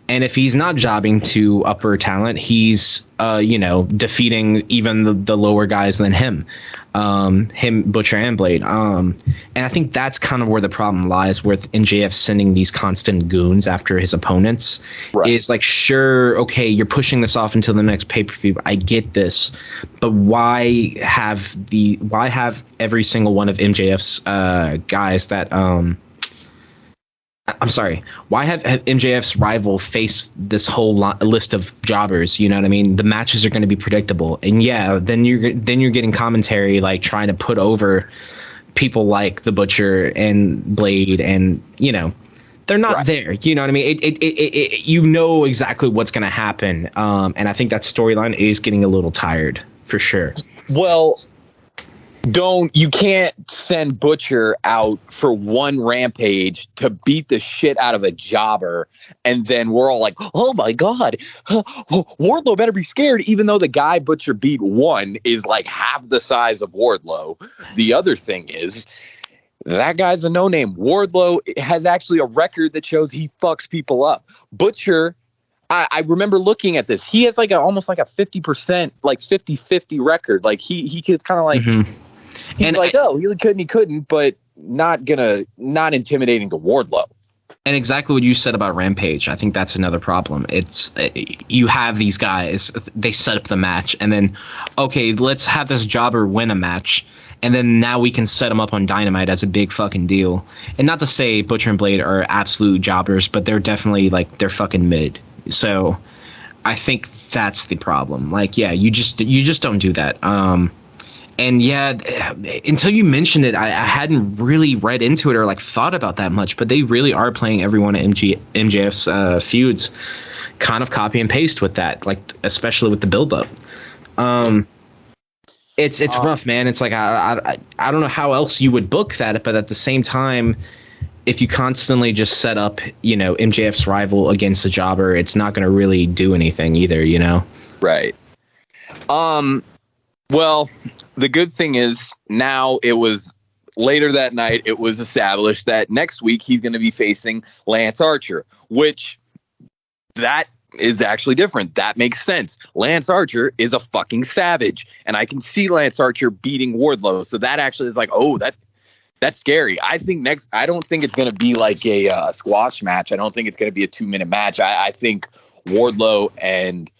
And if he's not jobbing to upper talent, he's defeating even the lower guys than him. Butcher and Blade. And I think that's kind of where the problem lies with MJF sending these constant goons after his opponents. Right. Is like, sure, okay, you're pushing this off until the next pay-per-view. I get this. But why have every single one of MJF's guys that I'm sorry. Why have MJF's rival face this whole list of jobbers? You know what I mean? The matches are going to be predictable, and yeah, then you're getting commentary like trying to put over people like the Butcher and Blade, and they're not there. You know what I mean? You know exactly what's going to happen, and I think that storyline is getting a little tired for sure. Well, you can't send Butcher out for one rampage to beat the shit out of a jobber, and then we're all like, oh my God, Wardlow better be scared, even though the guy Butcher beat one is like half the size of Wardlow. The other thing is that guy's a no-name. Wardlow has actually a record that shows he fucks people up. Butcher, I remember looking at this. He has like almost like a 50%, like 50-50 record. Like he could kind of like... Mm-hmm. He's and like, he couldn't, but not intimidating to Wardlow. And exactly what you said about Rampage, I think that's another problem. It's you have these guys, they set up the match, and then, okay, let's have this jobber win a match, and then now we can set them up on Dynamite as a big fucking deal. And not to say Butcher and Blade are absolute jobbers, but they're definitely like they're fucking mid. So I think that's the problem. Like, yeah, you just don't do that. And yeah, until you mentioned it, I hadn't really read into it or like thought about that much. But they really are playing every one of MJF's feuds, kind of copy and paste with that, like especially with the buildup. It's rough, man. It's like I don't know how else you would book that, but at the same time, if you constantly just set up MJF's rival against a jobber, it's not going to really do anything either. Right. Well, the good thing is now it was later that night. It was established that next week he's going to be facing Lance Archer, which that is actually different. That makes sense. Lance Archer is a fucking savage, and I can see Lance Archer beating Wardlow. So that actually is like, oh, that's scary. I don't think it's going to be like a squash match. I don't think it's going to be a 2-minute match. I think Wardlow and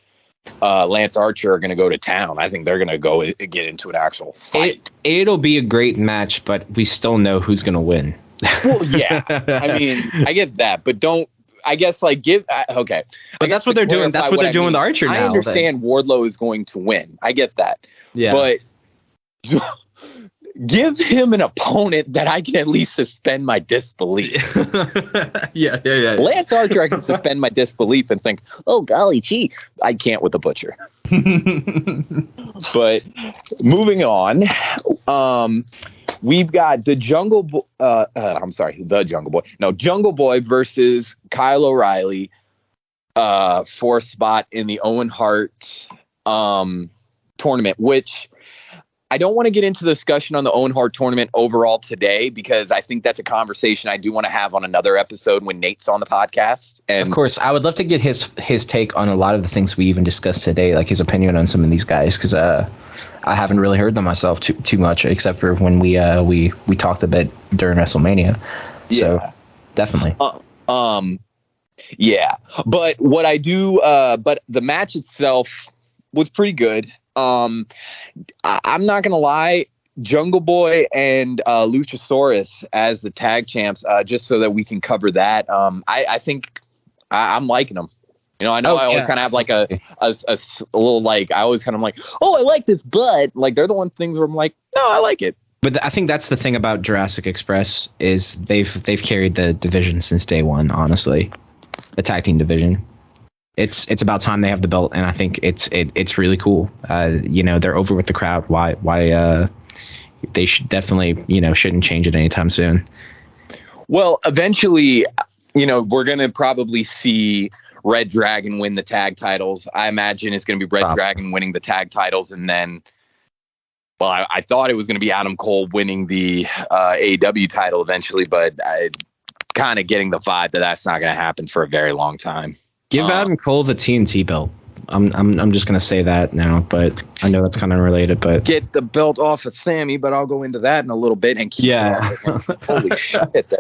Lance Archer are going to go to town. I think they're going to go get into an actual fight. It'll be a great match, but we still know who's going to win. Well, yeah. I mean, I get that, but don't. I guess like give. Okay, but that's what they're doing. That's what they're doing with Archer now. I understand Wardlow is going to win. I get that. Yeah, but give him an opponent that I can at least suspend my disbelief. Yeah. Lance Archer, I can suspend my disbelief and think, oh, golly gee, I can't with the Butcher. But moving on, we've got the Jungle Boy. The Jungle Boy. No, Jungle Boy versus Kyle O'Reilly for a spot in the Owen Hart tournament, which I don't want to get into the discussion on the Owen Hart tournament overall today, because I think that's a conversation I do want to have on another episode when Nate's on the podcast. And of course, I would love to get his take on a lot of the things we even discussed today, like his opinion on some of these guys, because I haven't really heard them myself too much, except for when we talked a bit during WrestleMania. So definitely. Yeah, but what I do, but the match itself was pretty good. I'm not gonna lie, Jungle Boy and Luchasaurus as the tag champs, just so that we can cover that. I think I'm liking them. You know, I know I always kind of have like a little like, I always kind of like, oh, I like this, but like they're the one things where I'm like, no, I like it. But I think that's the thing about Jurassic Express is they've carried the division since day one. Honestly, the tag team division. It's about time they have the belt, and I think it's really cool. They're over with the crowd. Why they should definitely shouldn't change it anytime soon. Well, eventually, we're gonna probably see Red Dragon win the tag titles. I imagine it's gonna be Red Dragon winning the tag titles, and then, well, I thought it was gonna be Adam Cole winning the AEW title eventually, but I kind of getting the vibe that that's not gonna happen for a very long time. Give Adam Cole the TNT belt. I'm just gonna say that now, but I know that's kind of related. But get the belt off of Sammy, but I'll go into that in a little bit and keep. Yeah. Holy shit!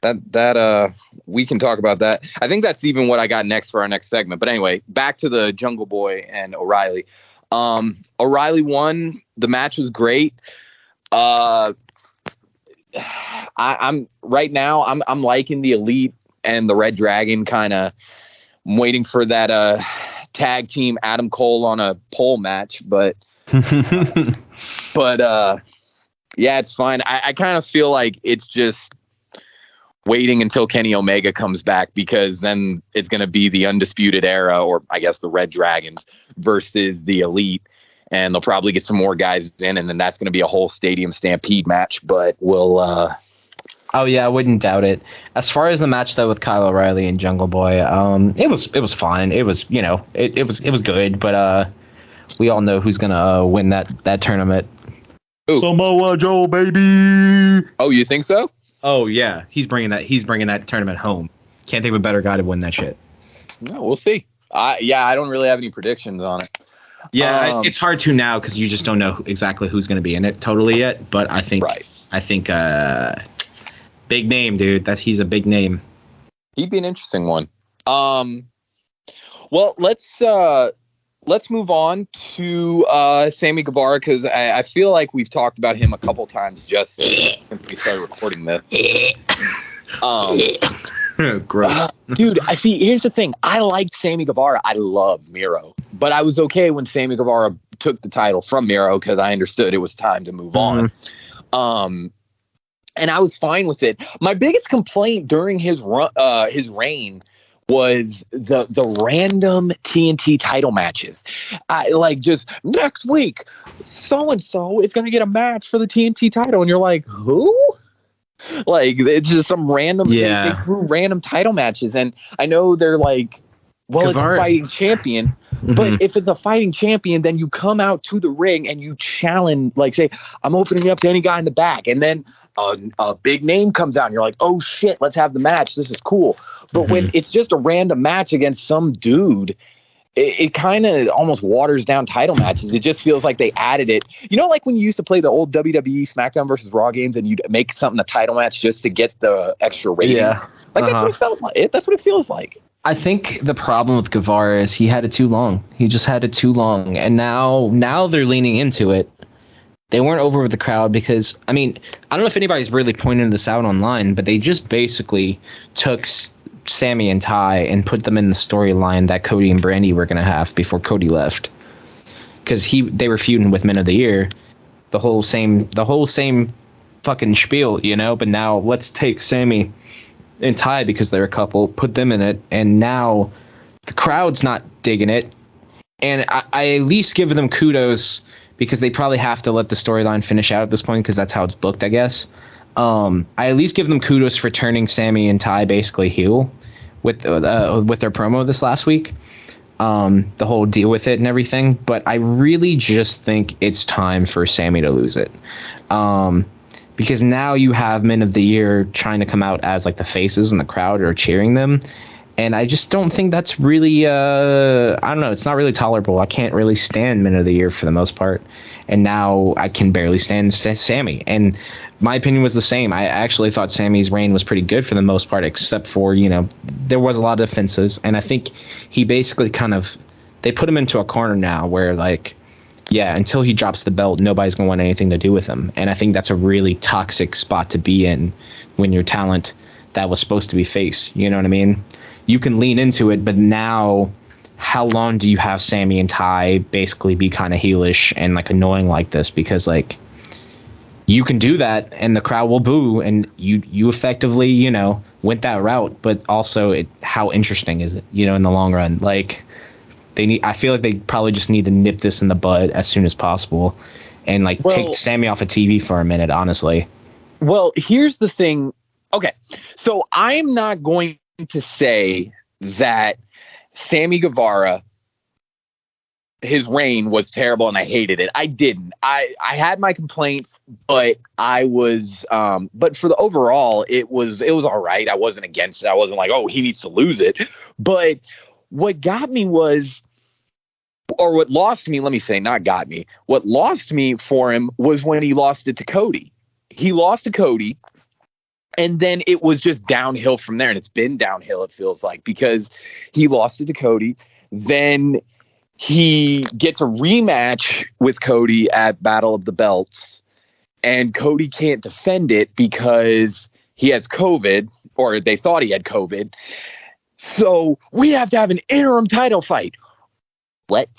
That we can talk about that. I think that's even what I got next for our next segment. But anyway, back to the Jungle Boy and O'Reilly. O'Reilly won. The match was great. I'm right now. I'm liking the Elite and the Red Dragon kind of. I'm waiting for that tag team Adam Cole on a pole match, but yeah, it's fine. I kind of feel like it's just waiting until Kenny Omega comes back, because then it's going to be the Undisputed Era, or I guess the Red Dragons versus the Elite, and they'll probably get some more guys in, and then that's going to be a whole stadium stampede match. But we'll. Oh yeah, I wouldn't doubt it. As far as the match though with Kyle O'Reilly and Jungle Boy, it was fine. It was it was good, but we all know who's gonna win that tournament. Ooh. Samoa Joe, baby. Oh, you think so? Oh yeah, he's bringing that tournament home. Can't think of a better guy to win that shit. No, we'll see. I don't really have any predictions on it. Yeah, it's hard to now because you just don't know exactly who's going to be in it totally yet. But I think big name, dude. He's a big name. He'd be an interesting one. Well, let's move on to Sammy Guevara, because I feel like we've talked about him a couple times just since we started recording this. Gross. Dude, here's the thing. I liked Sammy Guevara. I love Miro, but I was okay when Sammy Guevara took the title from Miro because I understood it was time to move on. And I was fine with it. My biggest complaint during his reign was the random TNT title matches. Like, just next week, so-and-so is going to get a match for the TNT title. And you're like, who? Like, it's just some random, they threw random title matches. And I know they're like, well, Guevara. It's a fighting champion. But if it's a fighting champion, then you come out to the ring and you challenge, like, say, I'm opening up to any guy in the back. And then a big name comes out and you're like, oh, shit, let's have the match. This is cool. But when it's just a random match against some dude, it kind of almost waters down title matches. It just feels like they added it. You know, like when you used to play the old WWE SmackDown versus Raw games and you'd make something a title match just to get the extra rating? Yeah. Like, that's what it felt like. That's what it feels like. I think the problem with Guevara is he had it too long. He just had it too long. And now they're leaning into it. They weren't over with the crowd because, I mean, I don't know if anybody's really pointed this out online, but they just basically took Sammy and Ty and put them in the storyline that Cody and Brandy were going to have before Cody left. Because they were feuding with Men of the Year. the whole same fucking spiel, you know. But now let's take Sami and Ty because they're a couple, put them in it, and now the crowd's not digging it. And I at least give them kudos because they probably have to let the storyline finish out at this point because that's how it's booked, I guess. I at least give them kudos for turning Sami and Ty basically heel with their promo this last week. The whole deal with it and everything. But I really just think it's time for Sami to lose it. Because now you have Men of the Year trying to come out as like the faces and the crowd are cheering them. And I just don't think that's really, I don't know, it's not really tolerable. I can't really stand Men of the Year for the most part. And now I can barely stand Sami. And my opinion was the same. I actually thought Sami's reign was pretty good for the most part, except for, you know, there was a lot of defenses. And I think he basically they put him into a corner now where, like, yeah, until he drops the belt, nobody's going to want anything to do with him. And I think that's a really toxic spot to be in when your talent that was supposed to be face. You know what I mean? You can lean into it, but now how long do you have Sami and Ty basically be kind of heelish and like annoying like this? Because like you can do that and the crowd will boo and you effectively, you know, went that route. But also how interesting is it, you know, in the long run? Like I feel like they probably just need to nip this in the bud as soon as possible and like take Sami off of TV for a minute, honestly. Well, here's the thing. Okay, so I'm not going to say that Sammy Guevara, his reign was terrible and I hated it. I didn't. I had my complaints, but I was but for the overall it was all right. I wasn't against it. I wasn't like, oh, he needs to lose it. But what got me was, or what lost me, let me say, not got me. What lost me for him was when he lost it to Cody. He lost to Cody. And then it was just downhill from there. And it's been downhill, it feels like, because he lost it to Cody. Then he gets a rematch with Cody at Battle of the Belts. And Cody can't defend it because he has COVID, or they thought he had COVID. So we have to have an interim title fight. What?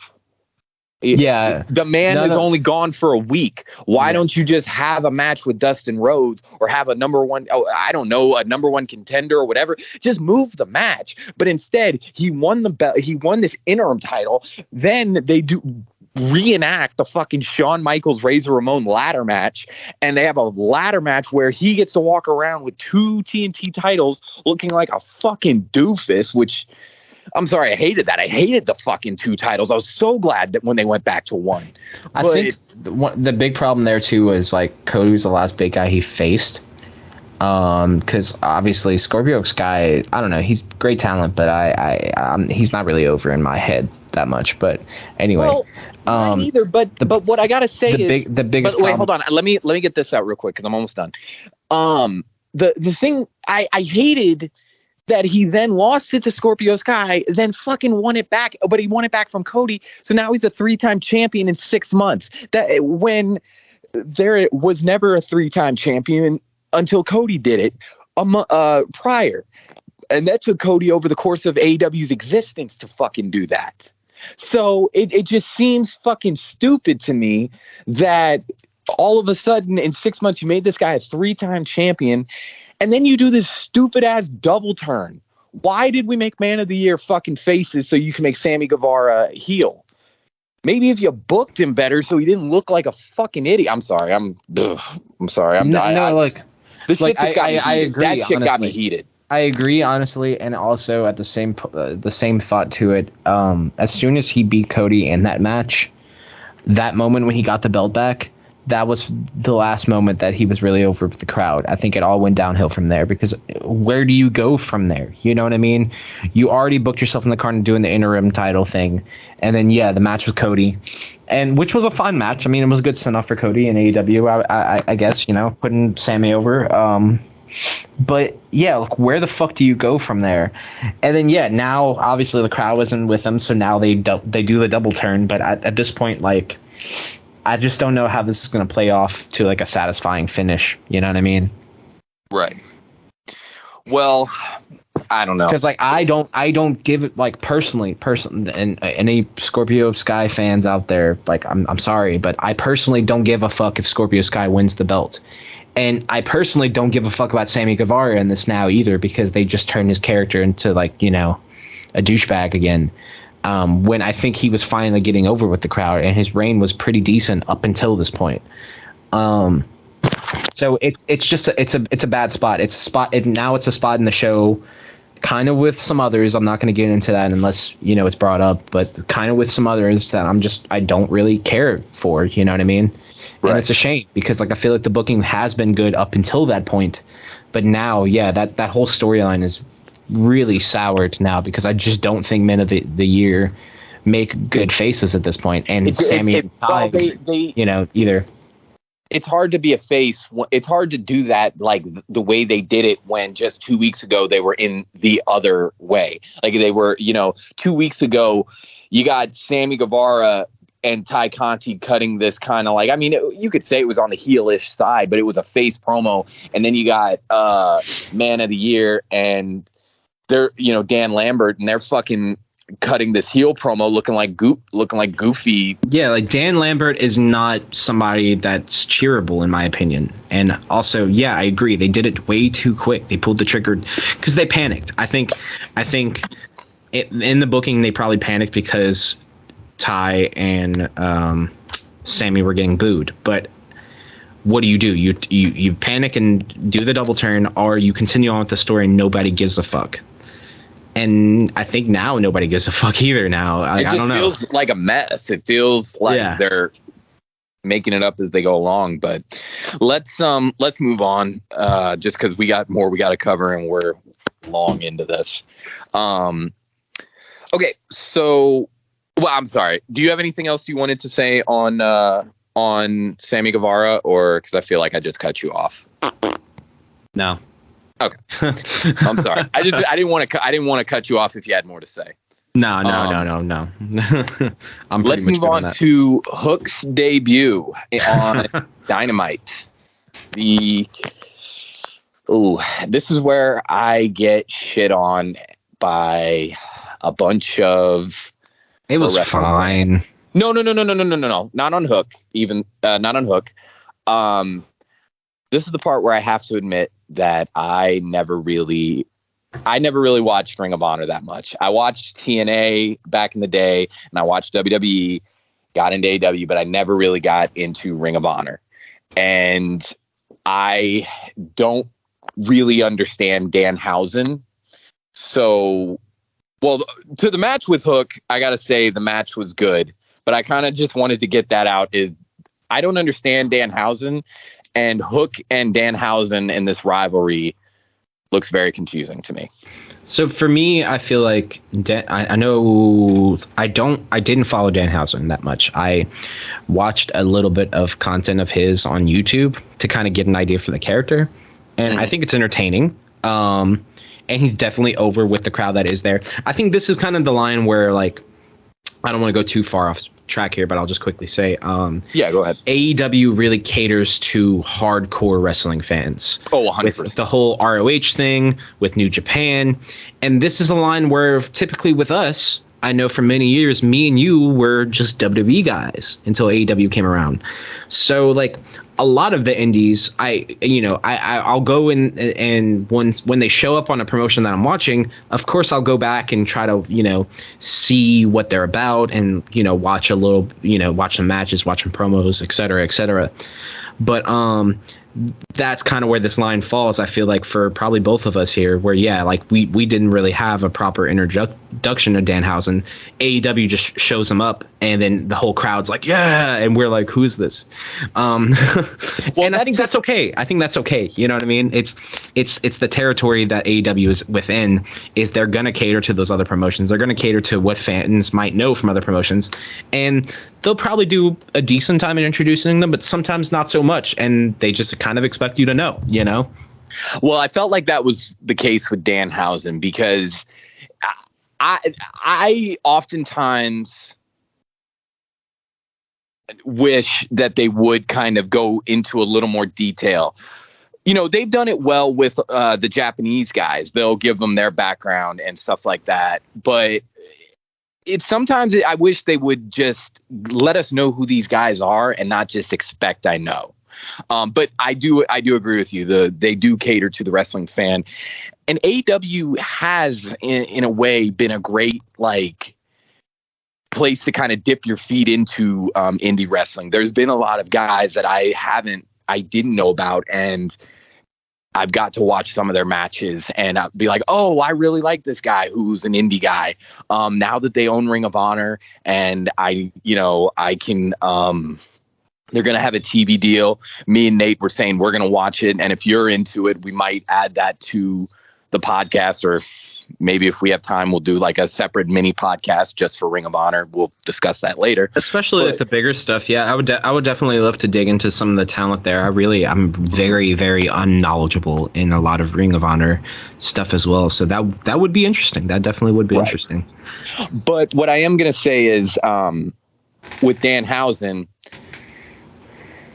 Yeah, the man is only gone for a week. Why don't you just have a match with Dustin Rhodes or have a number one contender or whatever? Just move the match. But instead, he won the belt. He won this interim title. Then they do reenact the fucking Shawn Michaels Razor Ramon ladder match, and they have a ladder match where he gets to walk around with 2 TNT titles, looking like a fucking doofus. Which, I'm sorry, I hated that. I hated the fucking 2 titles. I was so glad that when they went back to 1. I think the big problem there too was like Cody was the last big guy he faced. Because obviously Scorpio Sky, I don't know, he's great talent, but he's not really over in my head that much. But anyway, well, not either. But what I gotta say is the biggest. Wait, hold on. Let me get this out real quick because I'm almost done. The thing I hated that he then lost it to Scorpio Sky, then fucking won it back, but he won it back from Cody. So now he's a 3-time champion in 6 months. That when there was never a 3-time champion until Cody did it prior. And that took Cody over the course of AEW's existence to fucking do that. So it just seems fucking stupid to me that all of a sudden in 6 months you made this guy a 3-time champion and then you do this stupid ass double turn. Why did we make Man of the Year fucking faces so you can make Sammy Guevara heel? Maybe if you booked him better so he didn't look like a fucking idiot. I'm sorry. I'm sorry. This shit just got me heated. I agree. That shit got me heated. I agree, honestly, and also at the same thought to it. As soon as he beat Cody in that match, that moment when he got the belt back, that was the last moment that he was really over with the crowd. I think it all went downhill from there because where do you go from there? You know what I mean? You already booked yourself in the corner doing the interim title thing, and then the match with Cody, and which was a fun match. I mean, it was a good send off for Cody in AEW. I guess, you know, putting Sammy over. But yeah, like, where the fuck do you go from there? And then now obviously the crowd wasn't with them, so now they do the double turn. But at this point, like, I just don't know how this is going to play off to like a satisfying finish. You know what I mean? Right. Well, I don't know. Because like I don't give it like personally, and any Scorpio Sky fans out there, like I'm sorry, but I personally don't give a fuck if Scorpio Sky wins the belt. And I personally don't give a fuck about Sammy Guevara in this now either, because they just turned his character into like, you know, a douchebag again. When I think he was finally getting over with the crowd, and his reign was pretty decent up until this point. So it's a bad spot. It's a spot. Now it's a spot in the show, kind of with some others. I'm not going to get into that unless, you know, it's brought up, but kind of with some others that I don't really care for. You know what I mean? Right. And it's a shame, because like I feel like the booking has been good up until that point, but now, yeah, that whole storyline is really soured now, because I just don't think Men of the Year make good faces at this point. And Sammy and Ty, you know, either. It's hard to be a face. It's hard to do that like the way they did it when just 2 weeks ago they were in the other way. Like they were, you know, 2 weeks ago, you got Sammy Guevara and Ty Conti cutting this kind of like, I mean, you could say it was on the heelish side, but it was a face promo. And then you got Man of the Year and they're, you know, Dan Lambert, and they're fucking cutting this heel promo looking like goofy. Yeah, like Dan Lambert is not somebody that's cheerable in my opinion. And also, yeah, I agree. They did it way too quick. They pulled the trigger because they panicked. I think in the booking they probably panicked because Ty and Sammy were getting booed. But what do? You panic and do the double turn, or you continue on with the story and nobody gives a fuck. And I think now nobody gives a fuck either. Now I don't know. It feels like a mess. It feels like they're making it up as they go along. But let's move on. Just because we got more we got to cover and we're long into this. Okay, so I'm sorry. Do you have anything else you wanted to say on Sammy Guevara, or because I feel like I just cut you off? No. Okay, I'm sorry. I didn't want to cut you off if you had more to say. No. Let's move on to Hook's debut on Dynamite. This is where I get shit on by a bunch of. It was fine. No. Not on Hook. Even not on Hook. This is the part where I have to admit that I never really watched Ring of Honor that much. I watched TNA back in the day, and I watched WWE, got into AEW, but I never really got into Ring of Honor. And I don't really understand Danhausen. So, well, to the match with Hook, I got to say the match was good, but I kind of just wanted to get that out. Is I don't understand Danhausen. And Hook and Danhausen in this rivalry looks very confusing to me. So for me, I feel like I know I didn't follow Danhausen that much. I watched a little bit of content of his on YouTube to kind of get an idea for the character, and I think it's entertaining. And he's definitely over with the crowd that is there. I think this is kind of the line where, like, I don't want to go too far off track here, but I'll just quickly say, yeah, go ahead. AEW really caters to hardcore wrestling fans. Oh, 100%. With the whole ROH thing, with New Japan. And this is a line where typically with us, I know for many years, me and you were just WWE guys until AEW came around. So like a lot of the indies, I'll go in and when they show up on a promotion that I'm watching, of course I'll go back and try to, see what they're about and, watch a little, watch some matches, watch some promos, et cetera, et cetera. But that's kind of where this line falls, I feel like, for probably both of us here, where, yeah, like we didn't really have a proper introduction to Danhausen. AEW just shows him up, and then the whole crowd's like, yeah, and we're like, who's this? And I think that's okay. I think that's okay. You know what I mean? It's the territory that AEW is within, is they're going to cater to those other promotions. They're going to cater to what fans might know from other promotions, and they'll probably do a decent time in introducing them, but sometimes not so much, and they just kind of expect you to know, Well, I felt like that was the case with Danhausen, because I oftentimes wish that they would kind of go into a little more detail. they've done it well with the Japanese guys. They'll give them their background and stuff like that. But I wish they would just let us know who these guys are and not just expect I know. But I do agree with you. They do cater to the wrestling fan, and AEW has in a way been a great place to kind of dip your feet into indie wrestling. There's been a lot of guys that I didn't know about, and I've got to watch some of their matches and I'll be like, oh, I really like this guy who's an indie guy. Now that they own Ring of Honor, and I can. They're going to have a TV deal. Me and Nate were saying we're going to watch it. And if you're into it, we might add that to the podcast, or maybe if we have time, we'll do like a separate mini podcast just for Ring of Honor. We'll discuss that later. Especially with the bigger stuff. Yeah, I would definitely love to dig into some of the talent there. I'm very, very unknowledgeable in a lot of Ring of Honor stuff as well. So that would be interesting. That definitely would be interesting. But what I am going to say is with Danhausen,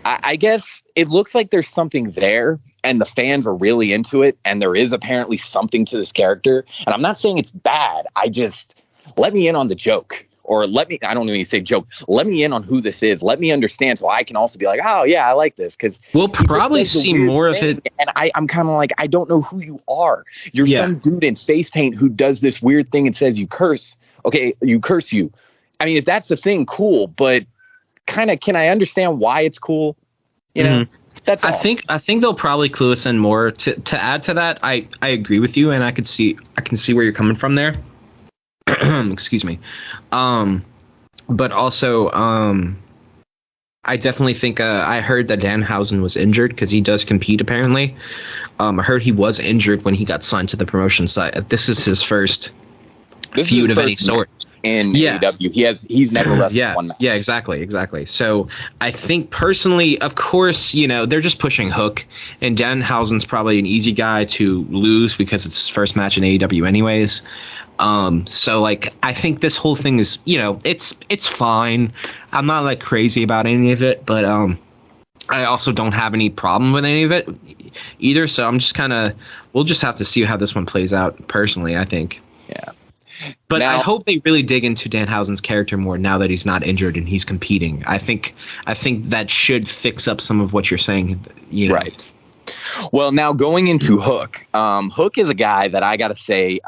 I guess it looks like there's something there and the fans are really into it. And there is apparently something to this character. And I'm not saying it's bad. I just let me in on the joke, or I don't even say joke. Let me in on who this is. Let me understand. So I can also be like, oh yeah, I like this. Cause we'll probably see more of it. And I'm kind of like, I don't know who you are. You're some dude in face paint who does this weird thing and says you curse. Okay. You curse you. I mean, if that's the thing, cool. But kind of, can I understand why it's cool? That's all. I think they'll probably clue us in more. To add to that, I agree with you, and I can see where you're coming from there. Excuse me. But also, I definitely think I heard that Danhausen was injured because he does compete apparently. I heard he was injured when he got signed to the promotion side. This is his first feud of any sort. In AEW, he's never wrestled one match. Yeah, exactly. So I think personally, of course, they're just pushing Hook, and Danhausen's probably an easy guy to lose because it's his first match in AEW anyways. So I think this whole thing is, it's fine. I'm not crazy about any of it, but I also don't have any problem with any of it either. So I'm just we'll just have to see how this one plays out personally, I think. Yeah. But now, I hope they really dig into Danhausen's character more now that he's not injured and he's competing. I think that should fix up some of what you're saying. Right. Well, now going into Hook. Hook is a guy that I got to say,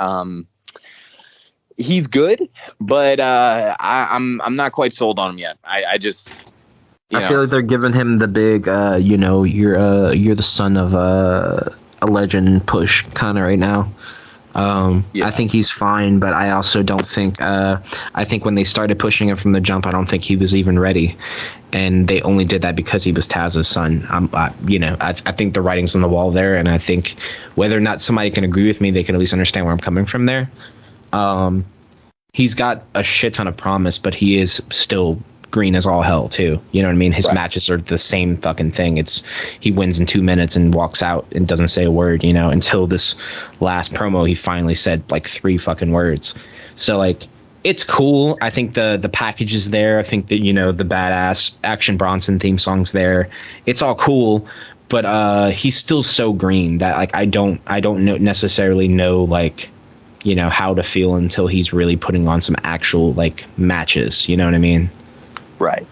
he's good, but I'm not quite sold on him yet. I feel like they're giving him the big, you're the son of a legend push kind of right now. I think he's fine, but I also don't think I think when they started pushing him from the jump, I don't think he was even ready, and they only did that because he was Taz's son. I think the writing's on the wall there, and I think whether or not somebody can agree with me, they can at least understand where I'm coming from there. He's got a shit ton of promise, but he is still green as all hell too. You know what I mean? His matches are the same fucking thing. He wins in 2 minutes and walks out and doesn't say a word, until this last promo, he finally said 3 fucking words. So it's cool. I think the package is there. I think that, the badass Action Bronson theme song's there. It's all cool, but he's still so green that I don't necessarily know how to feel until he's really putting on some actual matches. You know what I mean? Right.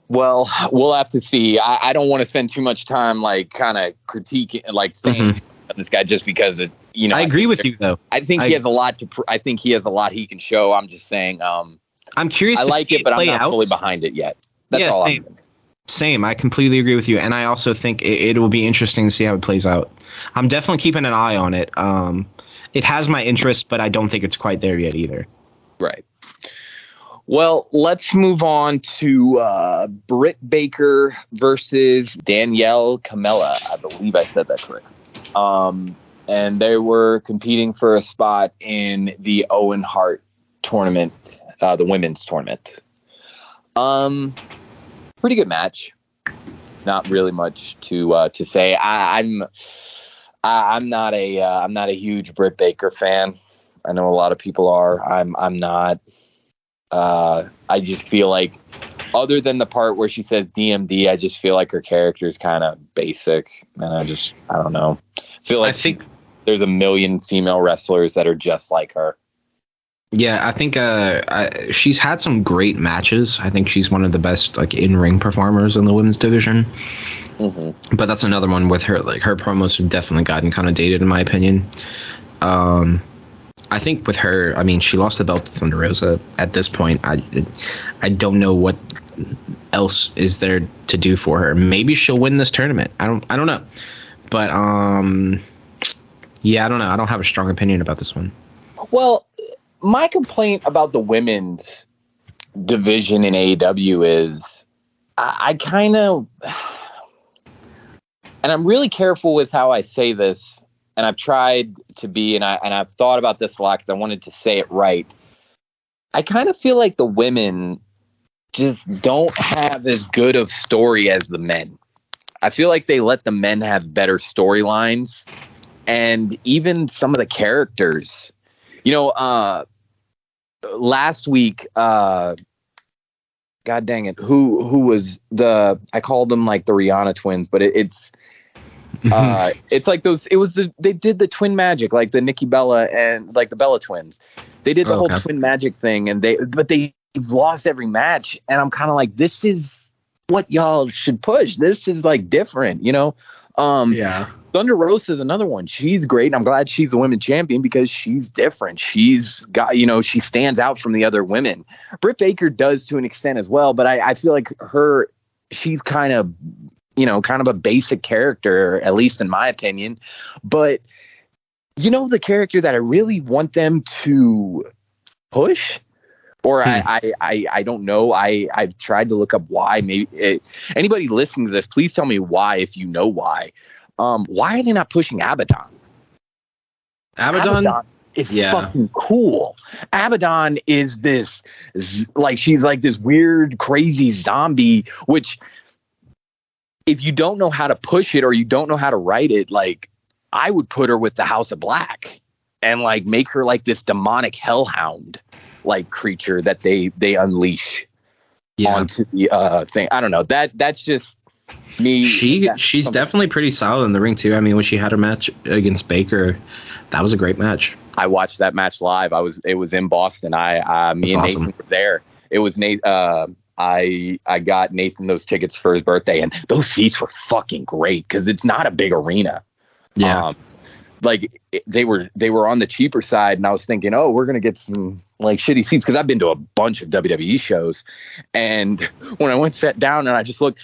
Well, we'll have to see. I don't want to spend too much time kind of critiquing, saying this guy just because it. I agree with you though. I think he has a lot to. I think he has a lot he can show. I'm just saying. I'm curious. I like it, but I'm not fully behind it yet. That's all. Same. I completely agree with you, and I also think it will be interesting to see how it plays out. I'm definitely keeping an eye on it. It has my interest, but I don't think it's quite there yet either. Right. Well, let's move on to Brit Baker versus Danielle Camella. I believe I said that correctly. And they were competing for a spot in the Owen Hart tournament, the women's tournament. Pretty good match. Not really much to say. I'm not a huge Brit Baker fan. I know a lot of people are. I'm not. I just feel like Other than the part where she says DMD, I just feel like her character is kind of basic, and I don't know. I feel like there's a million female wrestlers that are just like her. Yeah, I think she's had some great matches. I think she's one of the best like in-ring performers in the women's division. Mm-hmm. But that's another one with her. Like her promos have definitely gotten kind of dated, in my opinion. I think with her, I mean, she lost the belt to Thunder Rosa. At this point, I don't know what else is there to do for her. Maybe she'll win this tournament. I don't know. But yeah, I don't know. I don't have a strong opinion about this one. Well, my complaint about the women's division in AEW is I kind of, and I'm really careful with how I say this, and I've tried to be, and I've thought about this a lot because I wanted to say it right. I kind of feel like the women just don't have as good of story as the men. I feel like they let the men have better storylines, and even some of the characters. You know, last week, God dang it, who was I called them like the Rihanna twins, but it's like those. They did the twin magic, like the Nikki Bella and like the Bella twins. They did the whole twin magic thing, and they've lost every match, and I'm kind of like, this is what y'all should push. This is like different, you know. Yeah. Thunder Rosa is another one. She's great, and I'm glad she's a women's champion because she's different. She's got, you know, she stands out from the other women. Britt Baker does to an extent as well, but I feel like she's kind of, you know, kind of a basic character, at least in my opinion. But, you know, the character that I really want them to push, or I don't know. I've tried to look up why. Maybe anybody listening to this, please tell me why if you know why. Why are they not pushing Abaddon? Abaddon is fucking cool. Abaddon is this, like, she's like this weird, crazy zombie, which if you don't know how to push it or you don't know how to write it, like, I would put her with the House of Black and like make her like this demonic hellhound like creature that they unleash onto the thing. I don't know. That's just me. She's definitely pretty solid in the ring too. I mean, when she had her match against Baker, that was a great match. I watched that match live. It was in Boston. Me and Nathan were there. It was Nate. I got Nathan those tickets for his birthday, and those seats were fucking great because it's not a big arena. Yeah. Like they were on the cheaper side, and I was thinking, oh, we're gonna get some like shitty seats because I've been to a bunch of WWE shows, and when I sat down and I just looked.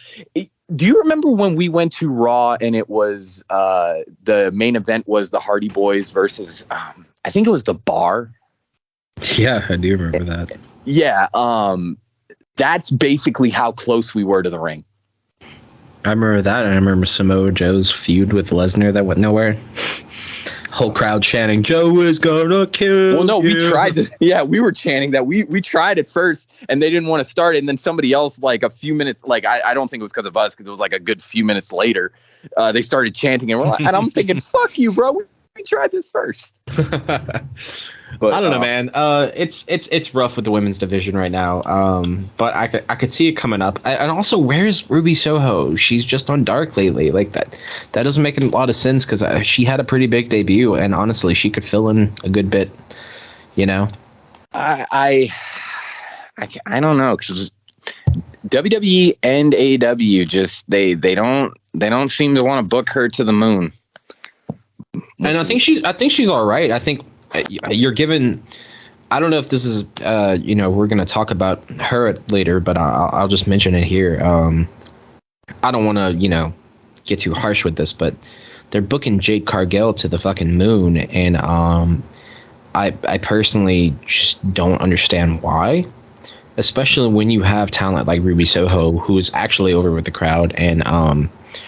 Do you remember when we went to Raw and it was the main event was the Hardy Boys versus I think it was the Bar? Yeah, I do remember that. Yeah, that's basically how close we were to the ring. I remember that, and I remember Samoa Joe's feud with Lesnar that went nowhere. Whole crowd chanting, "Joe is gonna kill." Well, no, we tried to. Yeah, we were chanting that. We tried it first, and they didn't want to start it. And then somebody else, like a few minutes, like I don't think it was because of us, because it was like a good few minutes later, they started chanting, and and I'm thinking, "Fuck you, bro. We tried this first." But I don't know, man. It's rough with the women's division right now. But I could see it coming up. And also, where's Ruby Soho? She's just on Dark lately. Like that doesn't make a lot of sense because she had a pretty big debut, and honestly, she could fill in a good bit. You know, I don't know, because WWE and AEW just they don't seem to want to book her to the moon. And I think she's all right. I think you're given. I don't know if this is we're going to talk about her later, but I'll just mention it here. I don't want to get too harsh with this, but they're booking Jade Cargill to the fucking moon, and I personally just don't understand why, especially when you have talent like Ruby Soho, who is actually over with the crowd, and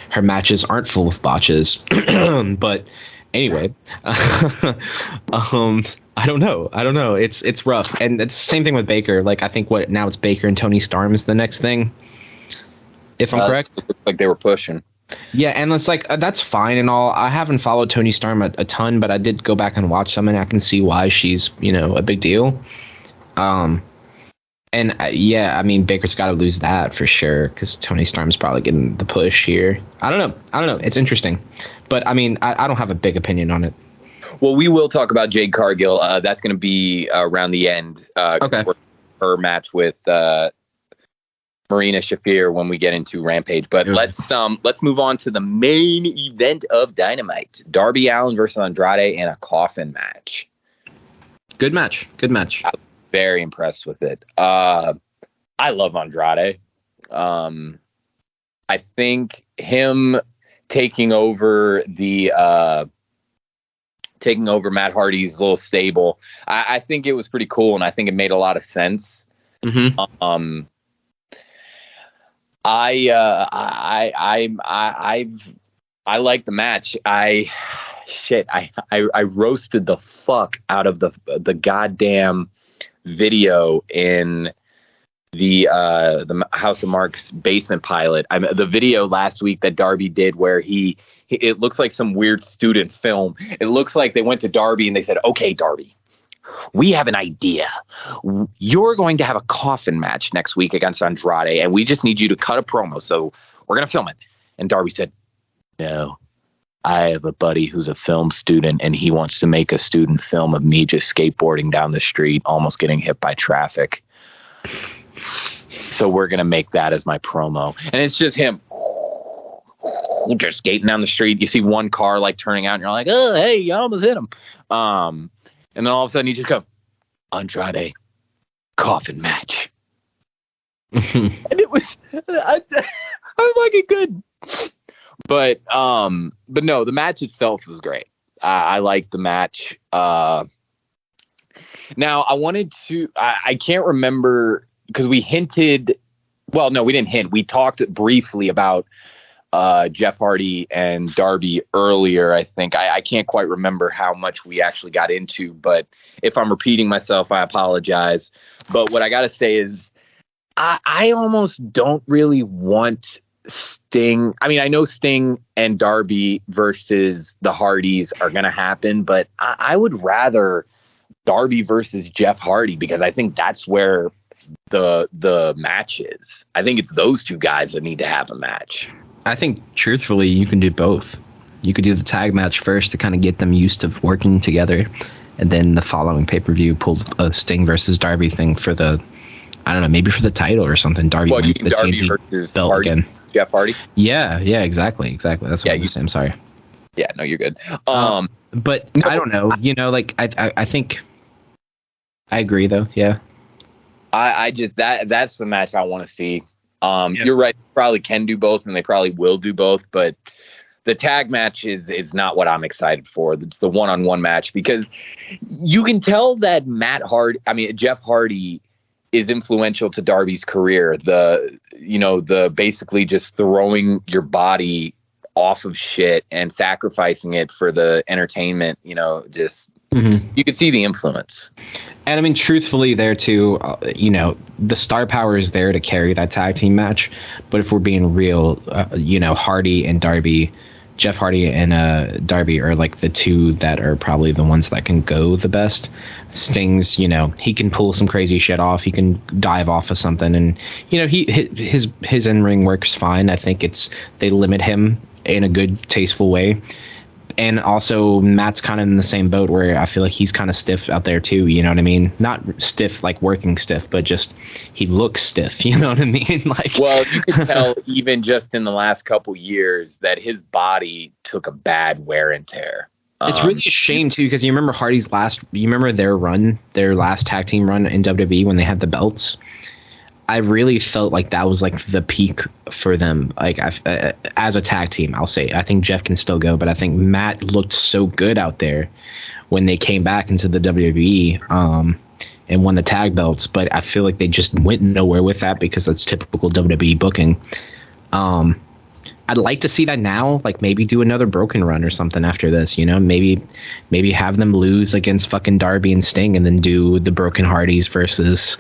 her matches aren't full of botches. But anyway, I don't know. It's rough, and it's the same thing with Baker. Like, I think now it's Baker and Tony Storm is the next thing, if I'm correct. Like they were pushing. Yeah, and it's like that's fine and all. I haven't followed Tony Storm a ton, but I did go back and watch some, and I can see why she's a big deal. And I mean, Baker's got to lose that for sure because Tony Storm's probably getting the push here. I don't know. It's interesting, but I mean, I don't have a big opinion on it. Well, we will talk about Jade Cargill. That's going to be around the end. Okay. Her match with Marina Shafir when we get into Rampage. But let's move on to the main event of Dynamite: Darby Allin versus Andrade in a coffin match. Good match. I'm very impressed with it. I love Andrade. I think him taking over Matt Hardy's little stable, I think it was pretty cool, and I think it made a lot of sense. Mm-hmm. I like the match. I roasted the fuck out of the goddamn video in the House of Mark's basement pilot. The video last week that Darby did where it looks like some weird student film. It looks like they went to Darby and they said, "Okay, Darby, we have an idea. You're going to have a coffin match next week against Andrade, and we just need you to cut a promo. So we're going to film it." And Darby said, "No, I have a buddy who's a film student, and he wants to make a student film of me just skateboarding down the street, almost getting hit by traffic. So we're going to make that as my promo." And it's just him just skating down the street. You see one car like turning out and you're like, "Oh, hey, you almost hit him." And then all of a sudden you just go, "Andrade, coffin match." And it was, I'm like, it good. But no, the match itself was great. I liked the match. Now I wanted to, I can't remember because we hinted, well, no, we didn't hint. We talked briefly about Jeff Hardy and Darby earlier, I think. I can't quite remember how much we actually got into, but if I'm repeating myself, I apologize. But what I got to say is I almost don't really want Sting. I mean, I know Sting and Darby versus the Hardys are going to happen, but I would rather Darby versus Jeff Hardy because I think that's where the match is. I think it's those two guys that need to have a match. I think, truthfully, you can do both. You could do the tag match first to kind of get them used to working together, and then the following pay-per-view pull a Sting versus Darby thing for the, I don't know, maybe for the title or something. Darby wins the TNT belt Hardy, again. Jeff Hardy? Yeah, exactly. That's what I was saying. I'm sorry. Yeah, no, you're good. But I don't know. Like I think I agree though. Yeah. I just that's the match I want to see. You're right. They probably can do both, and they probably will do both. But the tag match is not what I'm excited for. It's the one-on-one match because you can tell that Jeff Hardy is influential to Darby's career. The basically just throwing your body off of shit and sacrificing it for the entertainment. Just. Mm-hmm. You could see the influence. And I mean, truthfully, there too, the star power is there to carry that tag team match. But if we're being real, Hardy and Darby, Jeff Hardy and Darby are like the two that are probably the ones that can go the best. Sting's, he can pull some crazy shit off. He can dive off of something, and his in ring works fine. I think they limit him in a good, tasteful way. And also, Matt's kind of in the same boat where I feel like he's kind of stiff out there too. You know what I mean? Not stiff like working stiff, but just he looks stiff. You know what I mean? Like, well, you could tell even just in the last couple years that his body took a bad wear and tear. It's really a shame too because you remember their last tag team run in WWE when they had the belts. I really felt like that was like the peak for them. Like as a tag team, I'll say. I think Jeff can still go, but I think Matt looked so good out there when they came back into the WWE and won the tag belts. But I feel like they just went nowhere with that because that's typical WWE booking. I'd like to see that now, like maybe do another broken run or something after this, maybe have them lose against fucking Darby and Sting and then do the Broken Hardys versus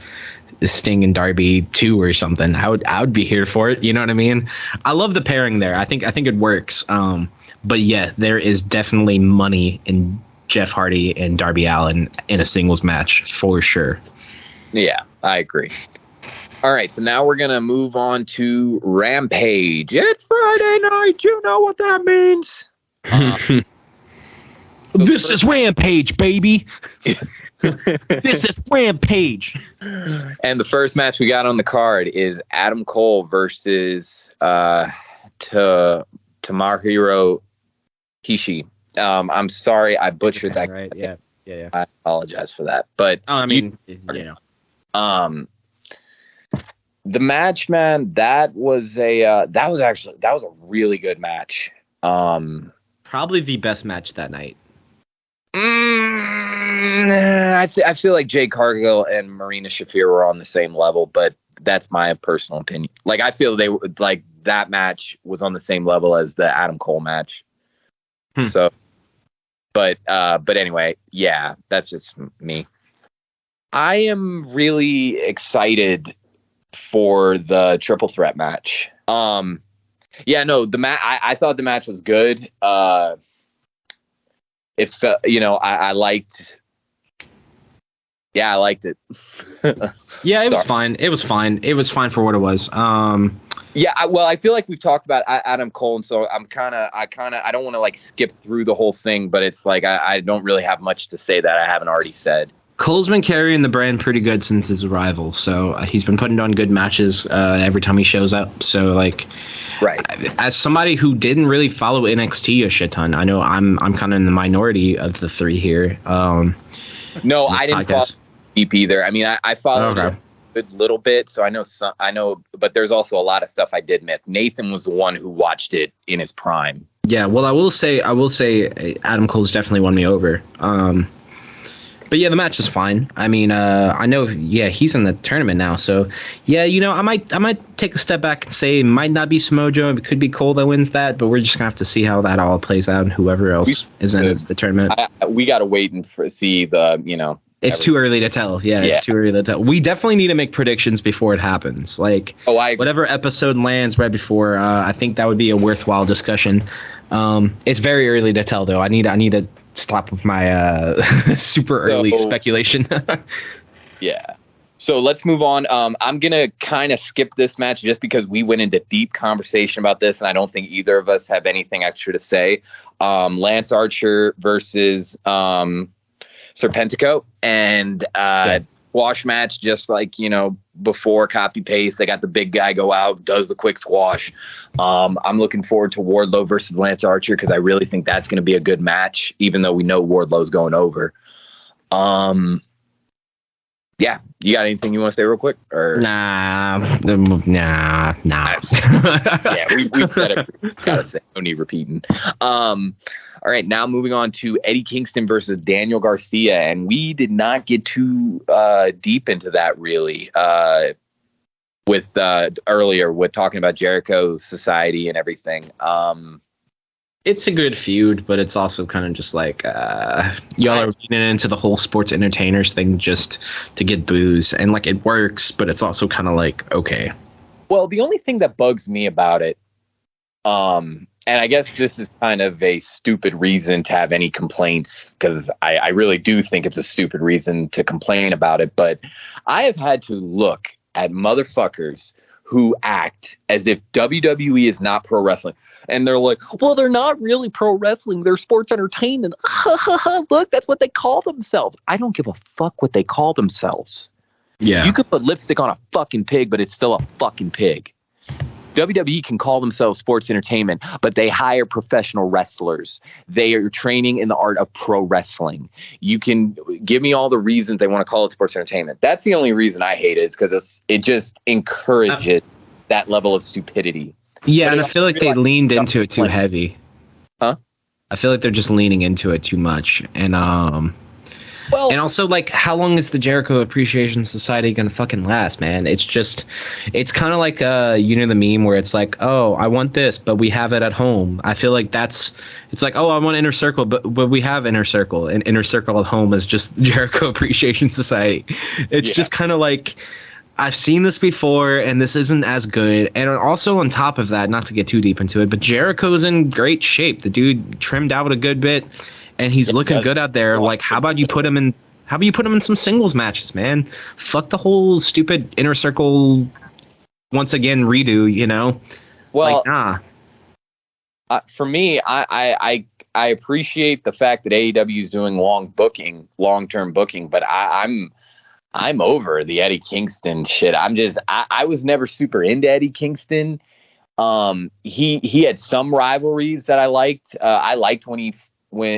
Sting and Darby 2 or something. I would be here for it. You know what I mean? I love the pairing there. I think it works. But yeah, there is definitely money in Jeff Hardy and Darby Allin in a singles match for sure. Yeah, I agree. All right, so now we're going to move on to Rampage. It's Friday night. You know what that means. This is Rampage, baby. This is Rampage. And the first match we got on the card is Adam Cole versus Tomohiro Ishii. I'm sorry, I butchered that. Right? Yeah. I apologize for that. But the match, man, that was a really good match. Probably the best match that night. I feel like Jay Cargill and Marina Shafir were on the same level, but that's my personal opinion. Like, I feel they were like that match was on the same level as the Adam Cole match. So, but anyway, yeah, that's just me. I am really excited for the triple threat match. I thought the match was good. I liked it. Yeah, it was fine. It was fine. It was fine for what it was. I feel like we've talked about Adam Cole, and so I don't want to like skip through the whole thing, but it's like I don't really have much to say that I haven't already said. Cole's been carrying the brand pretty good since his arrival, so he's been putting on good matches every time he shows up. So, like, right. As somebody who didn't really follow NXT a shit ton, I know I'm kind of in the minority of the three here. No, I didn't follow deep either. I mean, I followed a good little bit, so I know, but there's also a lot of stuff I did miss. Nathan was the one who watched it in his prime. Yeah, well, I will say Adam Cole's definitely won me over. But yeah, the match is fine. I mean, I know, he's in the tournament now, so yeah, I might take a step back and say it might not be Samoa. It could be Cole that wins that, but we're just gonna have to see how that all plays out and whoever else is in the tournament. We gotta wait and see the. It's too early to tell. Yeah, it's too early to tell. We definitely need to make predictions before it happens. Like, whatever episode lands right before, I think that would be a worthwhile discussion. It's very early to tell, though. I need to stop with my super early speculation. Yeah. So let's move on. I'm going to kind of skip this match just because we went into deep conversation about this, and I don't think either of us have anything extra to say. Lance Archer versus Serpentico, and squash match, just like, before, copy paste. They got the big guy go out, does the quick squash. I'm looking forward to Wardlow versus Lance Archer because I really think that's going to be a good match, even though we know Wardlow's going over. Yeah, you got anything you want to say real quick? Or Nah. Yeah, we said it. Gotta say, no need repeating. All right, now moving on to Eddie Kingston versus Daniel Garcia, and we did not get too deep into that really. With earlier with talking about Jericho's society and everything. It's a good feud, but it's also kind of just like y'all are getting into the whole sports entertainers thing just to get booze, and like it works, but it's also kind of like, okay. Well, the only thing that bugs me about it, and I guess this is kind of a stupid reason to have any complaints, because I really do think it's a stupid reason to complain about it, but I have had to look at motherfuckers who act as if WWE is not pro wrestling. And they're like, well, they're not really pro wrestling. They're sports entertainment. Look, that's what they call themselves. I don't give a fuck what they call themselves. Yeah. You could put lipstick on a fucking pig, but it's still a fucking pig. WWE can call themselves sports entertainment, but they hire professional wrestlers. They are training in the art of pro wrestling. You can give me all the reasons they want to call it sports entertainment. That's the only reason I hate it, is because it just encourages that level of stupidity. Yeah, and I feel like they leaned into it too heavy. Huh? I feel like they're just leaning into it too much. And and also, like, how long is the Jericho Appreciation Society gonna fucking last, man? It's kind of like the meme where it's like, oh, I want this, but we have it at home. I feel like it's like, oh, I want Inner Circle, but we have Inner Circle, and Inner Circle at home is just Jericho Appreciation Society. It's just kind of like, I've seen this before, and this isn't as good. And also on top of that, not to get too deep into it, but Jericho's in great shape. The dude trimmed out a good bit, and he's looking good out there. Like, how about you put him in How about you put him in some singles matches, man? Fuck the whole stupid Inner Circle once again redo, you know? Well, like, nah. For me, I appreciate the fact that AEW is doing long-term booking, but I'm over the Eddie Kingston shit. I was never super into Eddie Kingston. He had some rivalries that I liked. I liked when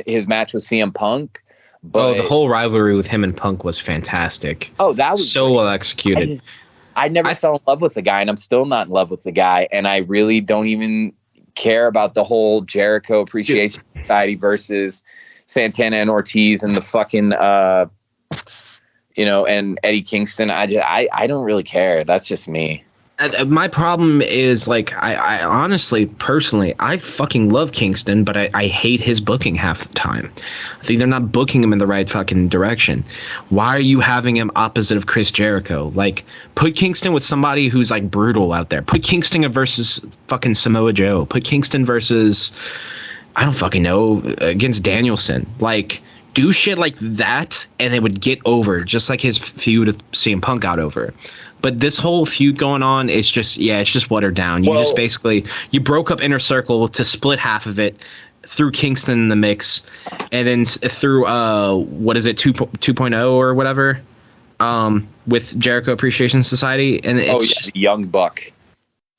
his match with CM Punk. But the whole rivalry with him and Punk was fantastic. Oh, that was so great. well executed. I never fell in love with the guy, and I'm still not in love with the guy. And I really don't even care about the whole Jericho Appreciation Society versus Santana and Ortiz and the fucking, and Eddie Kingston. I don't really care. That's just me. My problem is, like, I honestly, personally, I fucking love Kingston, but I hate his booking half the time. I think they're not booking him in the right fucking direction. Why are you having him opposite of Chris Jericho? Like, put Kingston with somebody who's, like, brutal out there. Put Kingston versus fucking Samoa Joe. Put Kingston versus, I don't fucking know, against Danielson. Like, do shit like that, and it would get over, just like his feud with CM Punk got over. But this whole feud going on is just, it's just watered down. You just basically, you broke up Inner Circle to split half of it, threw Kingston in the mix, and then through, 2.0 or whatever, with Jericho Appreciation Society. And it's the Young Buck.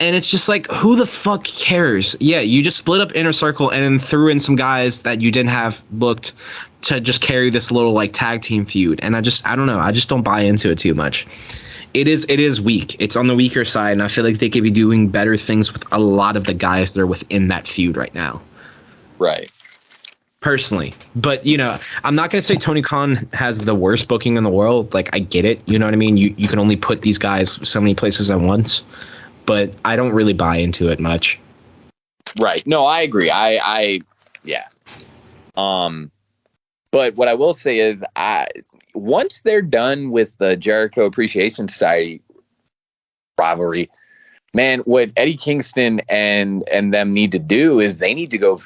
And it's just like, who the fuck cares? Yeah, you just split up Inner Circle and then threw in some guys that you didn't have booked to just carry this little, like, tag team feud. And I don't know. I just don't buy into it too much. It is weak. It's on the weaker side, and I feel like they could be doing better things with a lot of the guys that are within that feud right now. Right. Personally. But, I'm not going to say Tony Khan has the worst booking in the world. Like, I get it. You know what I mean? You can only put these guys so many places at once. But I don't really buy into it much. Right. No, I agree. Yeah. But what I will say is, once they're done with the Jericho Appreciation Society rivalry, man, what Eddie Kingston and them need to do is they need to go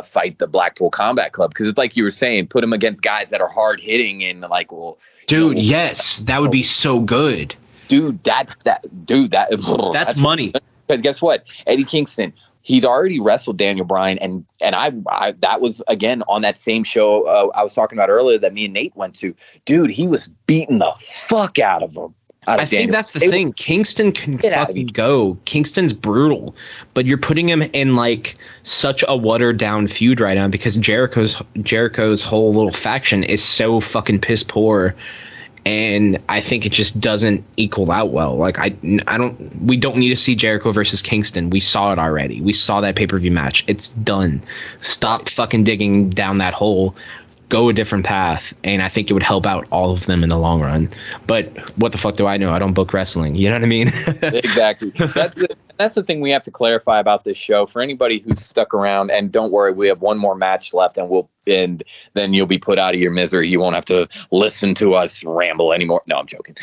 fight the Blackpool Combat Club, because it's like you were saying, put them against guys that are hard hitting and like, well, dude, yes, that would be so good. Dude, that's money. Because guess what, Eddie Kingston, he's already wrestled Daniel Bryan, and I that was, again, on that same show I was talking about earlier that me and Nate went to. Dude, he was beating the fuck out of him. I think that's the thing. Kingston can fucking go. Kingston's brutal, but you're putting him in, like, such a watered down feud right now because Jericho's whole little faction is so fucking piss poor. And I think it just doesn't equal out well. Like, we don't need to see Jericho versus Kingston. We saw it already. We saw that pay-per-view match. It's done. Stop fucking digging down that hole. Go a different path. And I think it would help out all of them in the long run. But what the fuck do I know? I don't book wrestling. You know what I mean? Exactly. That's the thing we have to clarify about this show. For anybody who's stuck around, and don't worry, we have one more match left, and then you'll be put out of your misery. You won't have to listen to us ramble anymore. No, I'm joking.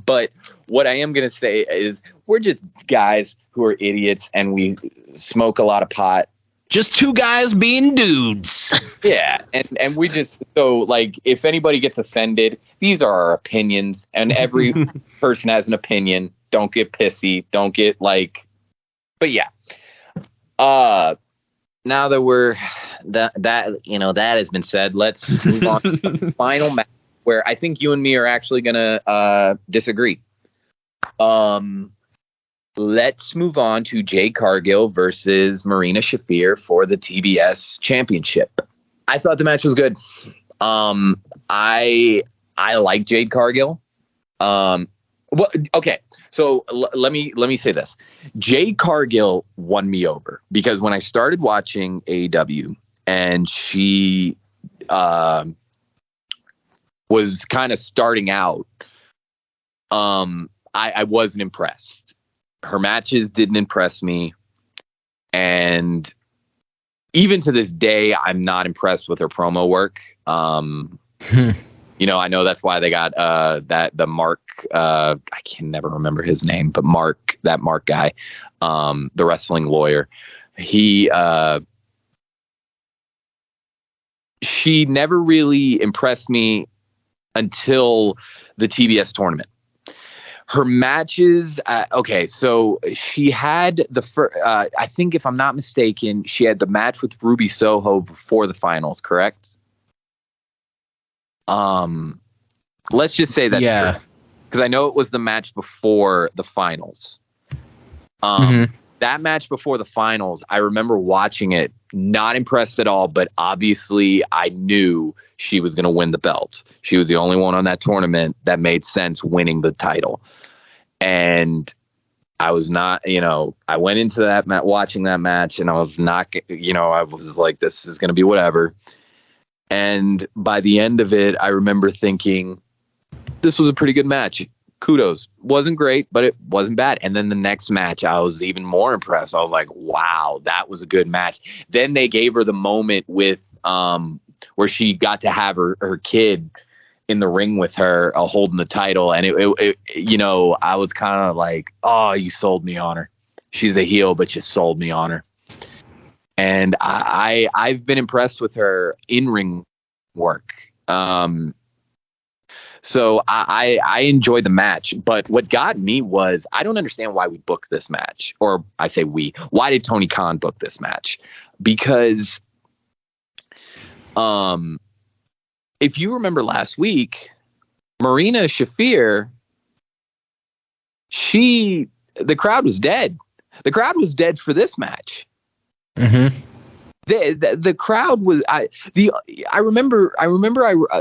But what I am going to say is we're just guys who are idiots, and we smoke a lot of pot. Just two guys being dudes. Yeah. And we just, so, like, if anybody gets offended, these are our opinions, and every person has an opinion. Don't get pissy. Don't get, like, but yeah. Now that that has been said, let's move on to the final match, where I think you and me are actually gonna disagree. Let's move on to Jade Cargill versus Marina Shafir for the TBS Championship. I thought the match was good. I like Jade Cargill. Well, okay. So let me say this. Jade Cargill won me over because when I started watching AEW and she was kind of starting out, I wasn't impressed. Her matches didn't impress me. And even to this day, I'm not impressed with her promo work. I know that's why they got the Mark. I can never remember his name, but that Mark guy, the wrestling lawyer. She never really impressed me until the TBS tournament. Her matches, okay, so she had the first, I think if I'm not mistaken, she had the match with Ruby Soho before the finals, correct? Let's just say that's true. Because I know it was the match before the finals. That match before the finals, I remember watching it, not impressed at all, but obviously I knew she was going to win the belt. She was the only one on that tournament that made sense winning the title. And I was not, I went into that watching that match, and I was not, I was like, this is going to be whatever. And by the end of it, I remember thinking, this was a pretty good match. Kudos. Wasn't great, but it wasn't bad. And then the next match, I was even more impressed. I was like, wow, that was a good match. Then they gave her the moment with where she got to have her kid in the ring with her holding the title. And it I was kind of like, oh, you sold me on her. She's a heel, but you sold me on her. And I've been impressed with her in-ring work. So I enjoyed the match, but what got me was I don't understand why we booked this match, or I say why did Tony Khan book this match? Because if you remember last week, Marina Shafir, the crowd was dead. The crowd was dead for this match. Mm-hmm. The crowd was I remember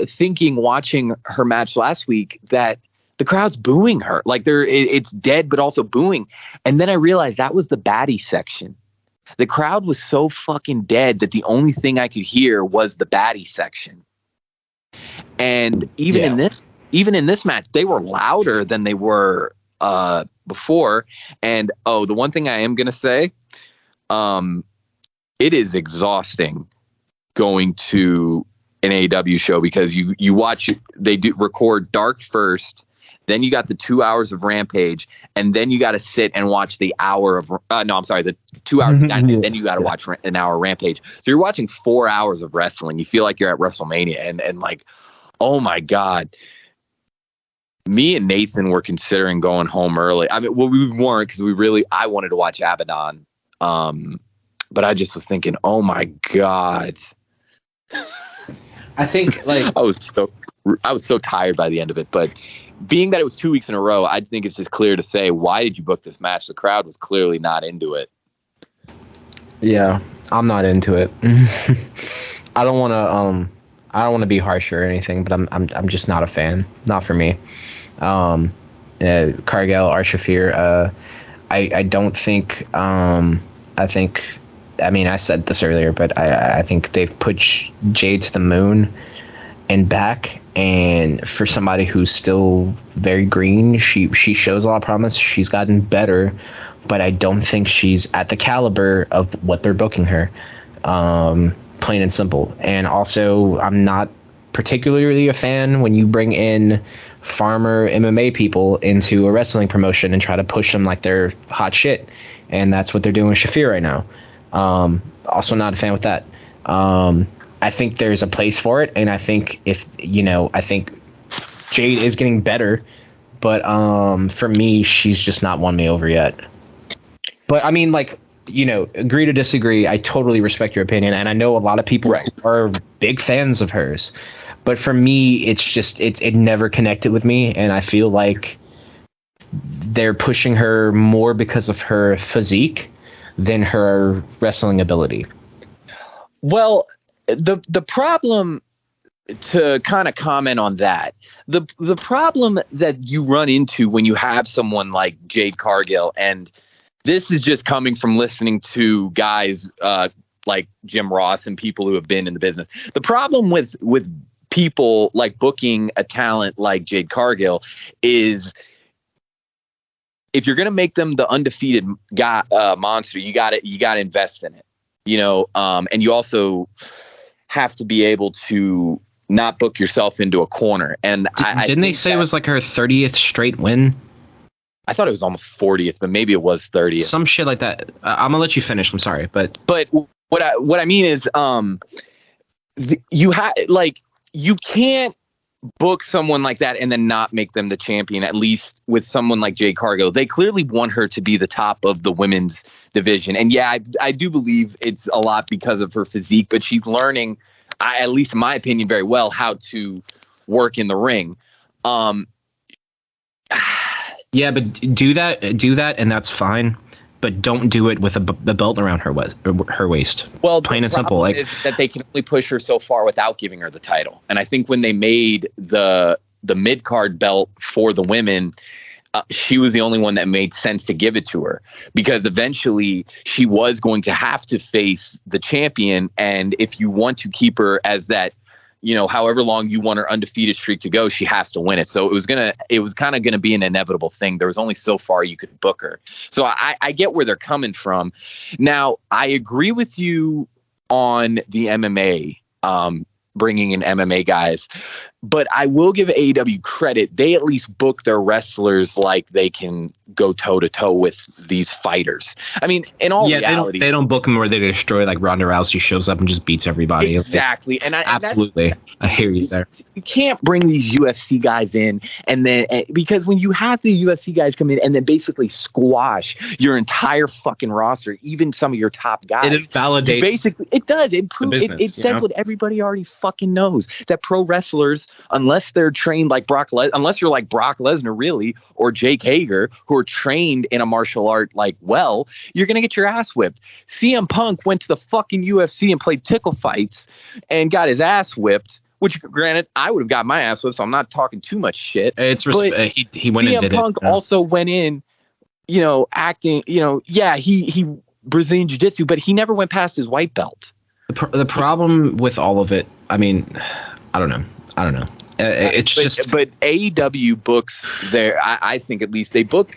thinking watching her match last week that the crowd's booing her, like it's dead but also booing, and then I realized that was the baddie section. The crowd was so fucking dead that the only thing I could hear was the baddie section. And even in this match, they were louder than they were before. And the one thing I am gonna say, it is exhausting going to an AEW show because you watch, they do record Dark first, then you got the 2 hours of Rampage, and then you got to sit and watch the 2 hours of Dynamite, then you got to watch an hour of Rampage. So you're watching 4 hours of wrestling. You feel like you're at WrestleMania, and like, oh my God. Me and Nathan were considering going home early. I mean, well, we weren't because I wanted to watch Abaddon. But I just was thinking, oh my God. I think like I was so tired by the end of it. But being that it was 2 weeks in a row, I think it's just clear to say, why did you book this match? The crowd was clearly not into it. Yeah, I'm not into it. I don't want to be harsh or anything, but I'm just not a fan. Not for me. Cargill or Shafir. I don't think. I mean, I said this earlier, but I think they've pushed Jade to the moon and back. And for somebody who's still very green, she shows a lot of promise. She's gotten better, but I don't think she's at the caliber of what they're booking her. Plain and simple. And also, I'm not particularly a fan when you bring in farmer MMA people into a wrestling promotion and try to push them like they're hot shit. And that's what they're doing with Shafir right now. Also not a fan with that. I think there's a place for it, and I think I think Jade is getting better, but for me, she's just not won me over yet. But I mean, like, agree to disagree. I totally respect your opinion, and I know a lot of people are big fans of hers. But for me, it's just it never connected with me, and I feel like they're pushing her more because of her physique than her wrestling ability. Well, the problem, to kind of comment on that, the problem that you run into when you have someone like Jade Cargill, and this is just coming from listening to guys like Jim Ross and people who have been in the business. The problem with people like booking a talent like Jade Cargill is, if you're going to make them the undefeated guy, monster, you got to invest in it, and you also have to be able to not book yourself into a corner. And didn't they say it was like her 30th straight win? I thought it was almost 40th, but maybe it was 30th. Some shit like that. I'm gonna let you finish. I'm sorry, but what I mean is, you can't book someone like that and then not make them the champion, at least with someone like Jade Cargill. They clearly want her to be the top of the women's division. And yeah, I do believe it's a lot because of her physique, but she's learning, at least in my opinion, very well how to work in the ring. Yeah, but do that, and that's fine. But don't do it with the belt around her waist. Well, plain and simple. Like, is that they can only push her so far without giving her the title. And I think when they made the mid card belt for the women, she was the only one that made sense to give it to her, because eventually she was going to have to face the champion. And if you want to keep her as that, however long you want her undefeated streak to go, she has to win it. So it was kind of gonna be an inevitable thing. There was only so far you could book her. So I get where they're coming from. Now, I agree with you on the MMA, bringing in MMA guys, but I will give AEW credit. They at least book their wrestlers like they can go toe to toe with these fighters. I mean, in all reality, they don't book them where they destroy, like Ronda Rousey shows up and just beats everybody. Exactly. Absolutely. I hear you there. You can't bring these UFC guys in because when you have the UFC guys come in and then basically squash your entire fucking roster, even some of your top guys, it validates. Basically, it does. It proves it says what everybody already fucking knows, that pro wrestlers, unless they're trained like unless you're like Brock Lesnar, really, or Jake Hager, who are trained in a martial art you're gonna get your ass whipped. CM Punk went to the fucking UFC and played tickle fights and got his ass whipped. Which, granted, I would have got my ass whipped, so I'm not talking too much shit. He went and did it. CM Punk also went in, acting. He Brazilian Jiu-Jitsu, but he never went past his white belt. The problem with all of it, I mean, I don't know. But AEW books I think at least they book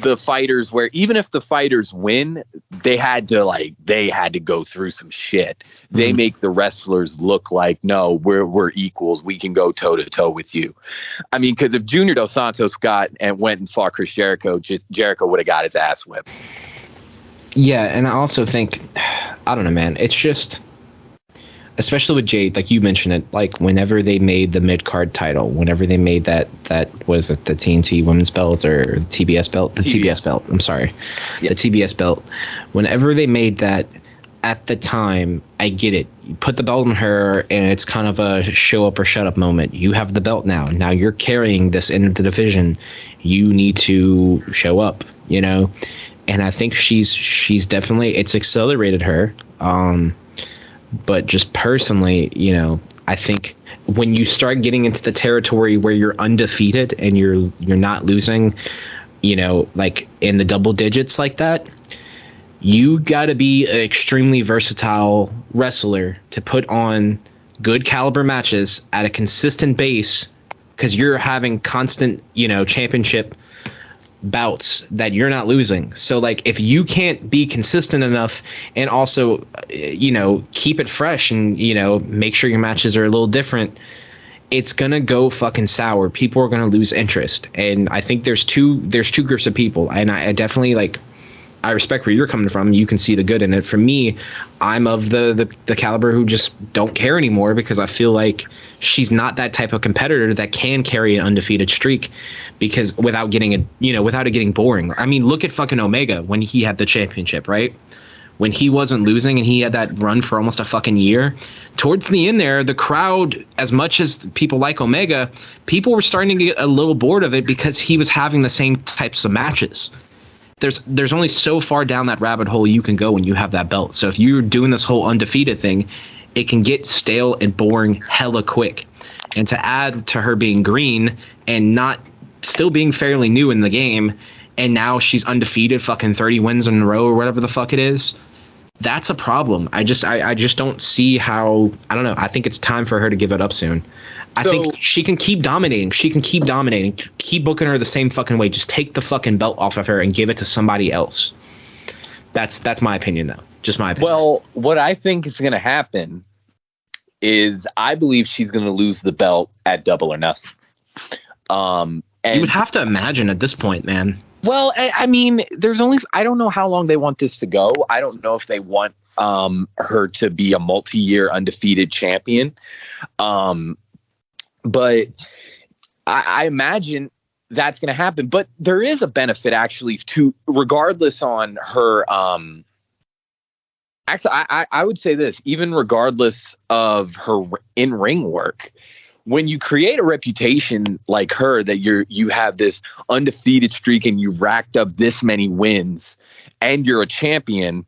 the fighters where even if the fighters win, they had to go through some shit. They make the wrestlers look like, no, we're equals. We can go toe to toe with you. I mean, because if Junior Dos Santos went and fought Chris Jericho, Jericho would have got his ass whipped. Yeah, and I also think, I don't know, man. It's just, especially with Jade, like you mentioned it, like whenever they made the mid-card title, whenever they made that was it the TNT women's belt or TBS belt? The TBS belt. I'm sorry. Yeah. The TBS belt. Whenever they made that, at the time, I get it. You put the belt on her, and it's kind of a show up or shut up moment. You have the belt now. Now you're carrying this into the division. You need to show up, And I think she's definitely, it's accelerated her. But just personally, I think when you start getting into the territory where you're undefeated and you're not losing, like in the double digits like that, you got to be an extremely versatile wrestler to put on good caliber matches at a consistent base, because you're having constant, championship bouts that you're not losing. So like if you can't be consistent enough and also keep it fresh and make sure your matches are a little different, it's gonna go fucking sour. People are gonna lose interest. And I think there's two groups of people, and I definitely I respect where you're coming from. You can see the good in it. For me, I'm of the caliber who just don't care anymore, because I feel like she's not that type of competitor that can carry an undefeated streak, because without it getting boring. I mean, look at fucking Omega when he had the championship, right? When he wasn't losing and he had that run for almost a fucking year. Towards the end there, the crowd, as much as people like Omega, people were starting to get a little bored of it because he was having the same types of matches. There's only so far down that rabbit hole you can go when you have that belt. So if you're doing this whole undefeated thing, it can get stale and boring hella quick. And to add to her being green and not still being fairly new in the game, and now she's undefeated, fucking 30 wins in a row or whatever the fuck it is, that's a problem. I just don't see how. I don't know. I think it's time for her to give it up soon. I think she can keep dominating. Keep booking her the same fucking way. Just take the fucking belt off of her and give it to somebody else. That's my opinion, though. Just my opinion. Well, what I think is going to happen is I believe she's going to lose the belt at Double or Nothing. And you would have to imagine at this point, man. Well, I mean, I don't know how long they want this to go. I don't know if they want her to be a multi-year undefeated champion. But I imagine that's going to happen. But there is a benefit actually to, regardless on her. Actually, I would say this, even regardless of her in-ring work, when you create a reputation like her, that you have this undefeated streak and you racked up this many wins and you're a champion,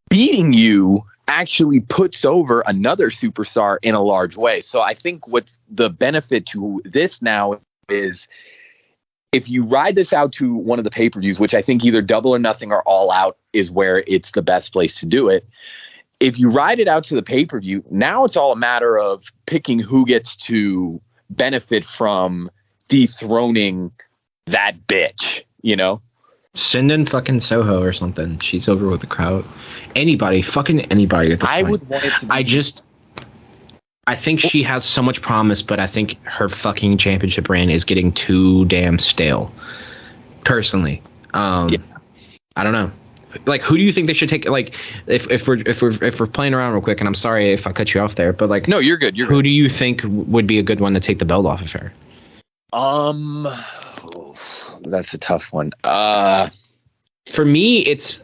beating you actually puts over another superstar in a large way. So I think what's the benefit to this now is, if you ride this out to one of the pay-per-views, which I think either Double or Nothing or All Out is where it's the best place to do it. If you ride it out to the pay-per-view, now it's all a matter of picking who gets to benefit from dethroning that bitch, you know? Send in fucking Soho or something. She's over with the crowd. Anybody, fucking anybody at this point. Would want it to be. I think she has so much promise, but I think her fucking championship reign is getting too damn stale. Personally, I don't know. Like, who do you think they should take? Like, if we're playing around real quick, and I'm sorry if I cut you off there, but like, no, you're good. Who do you think would be a good one to take the belt off of her? That's a tough one. For me, it's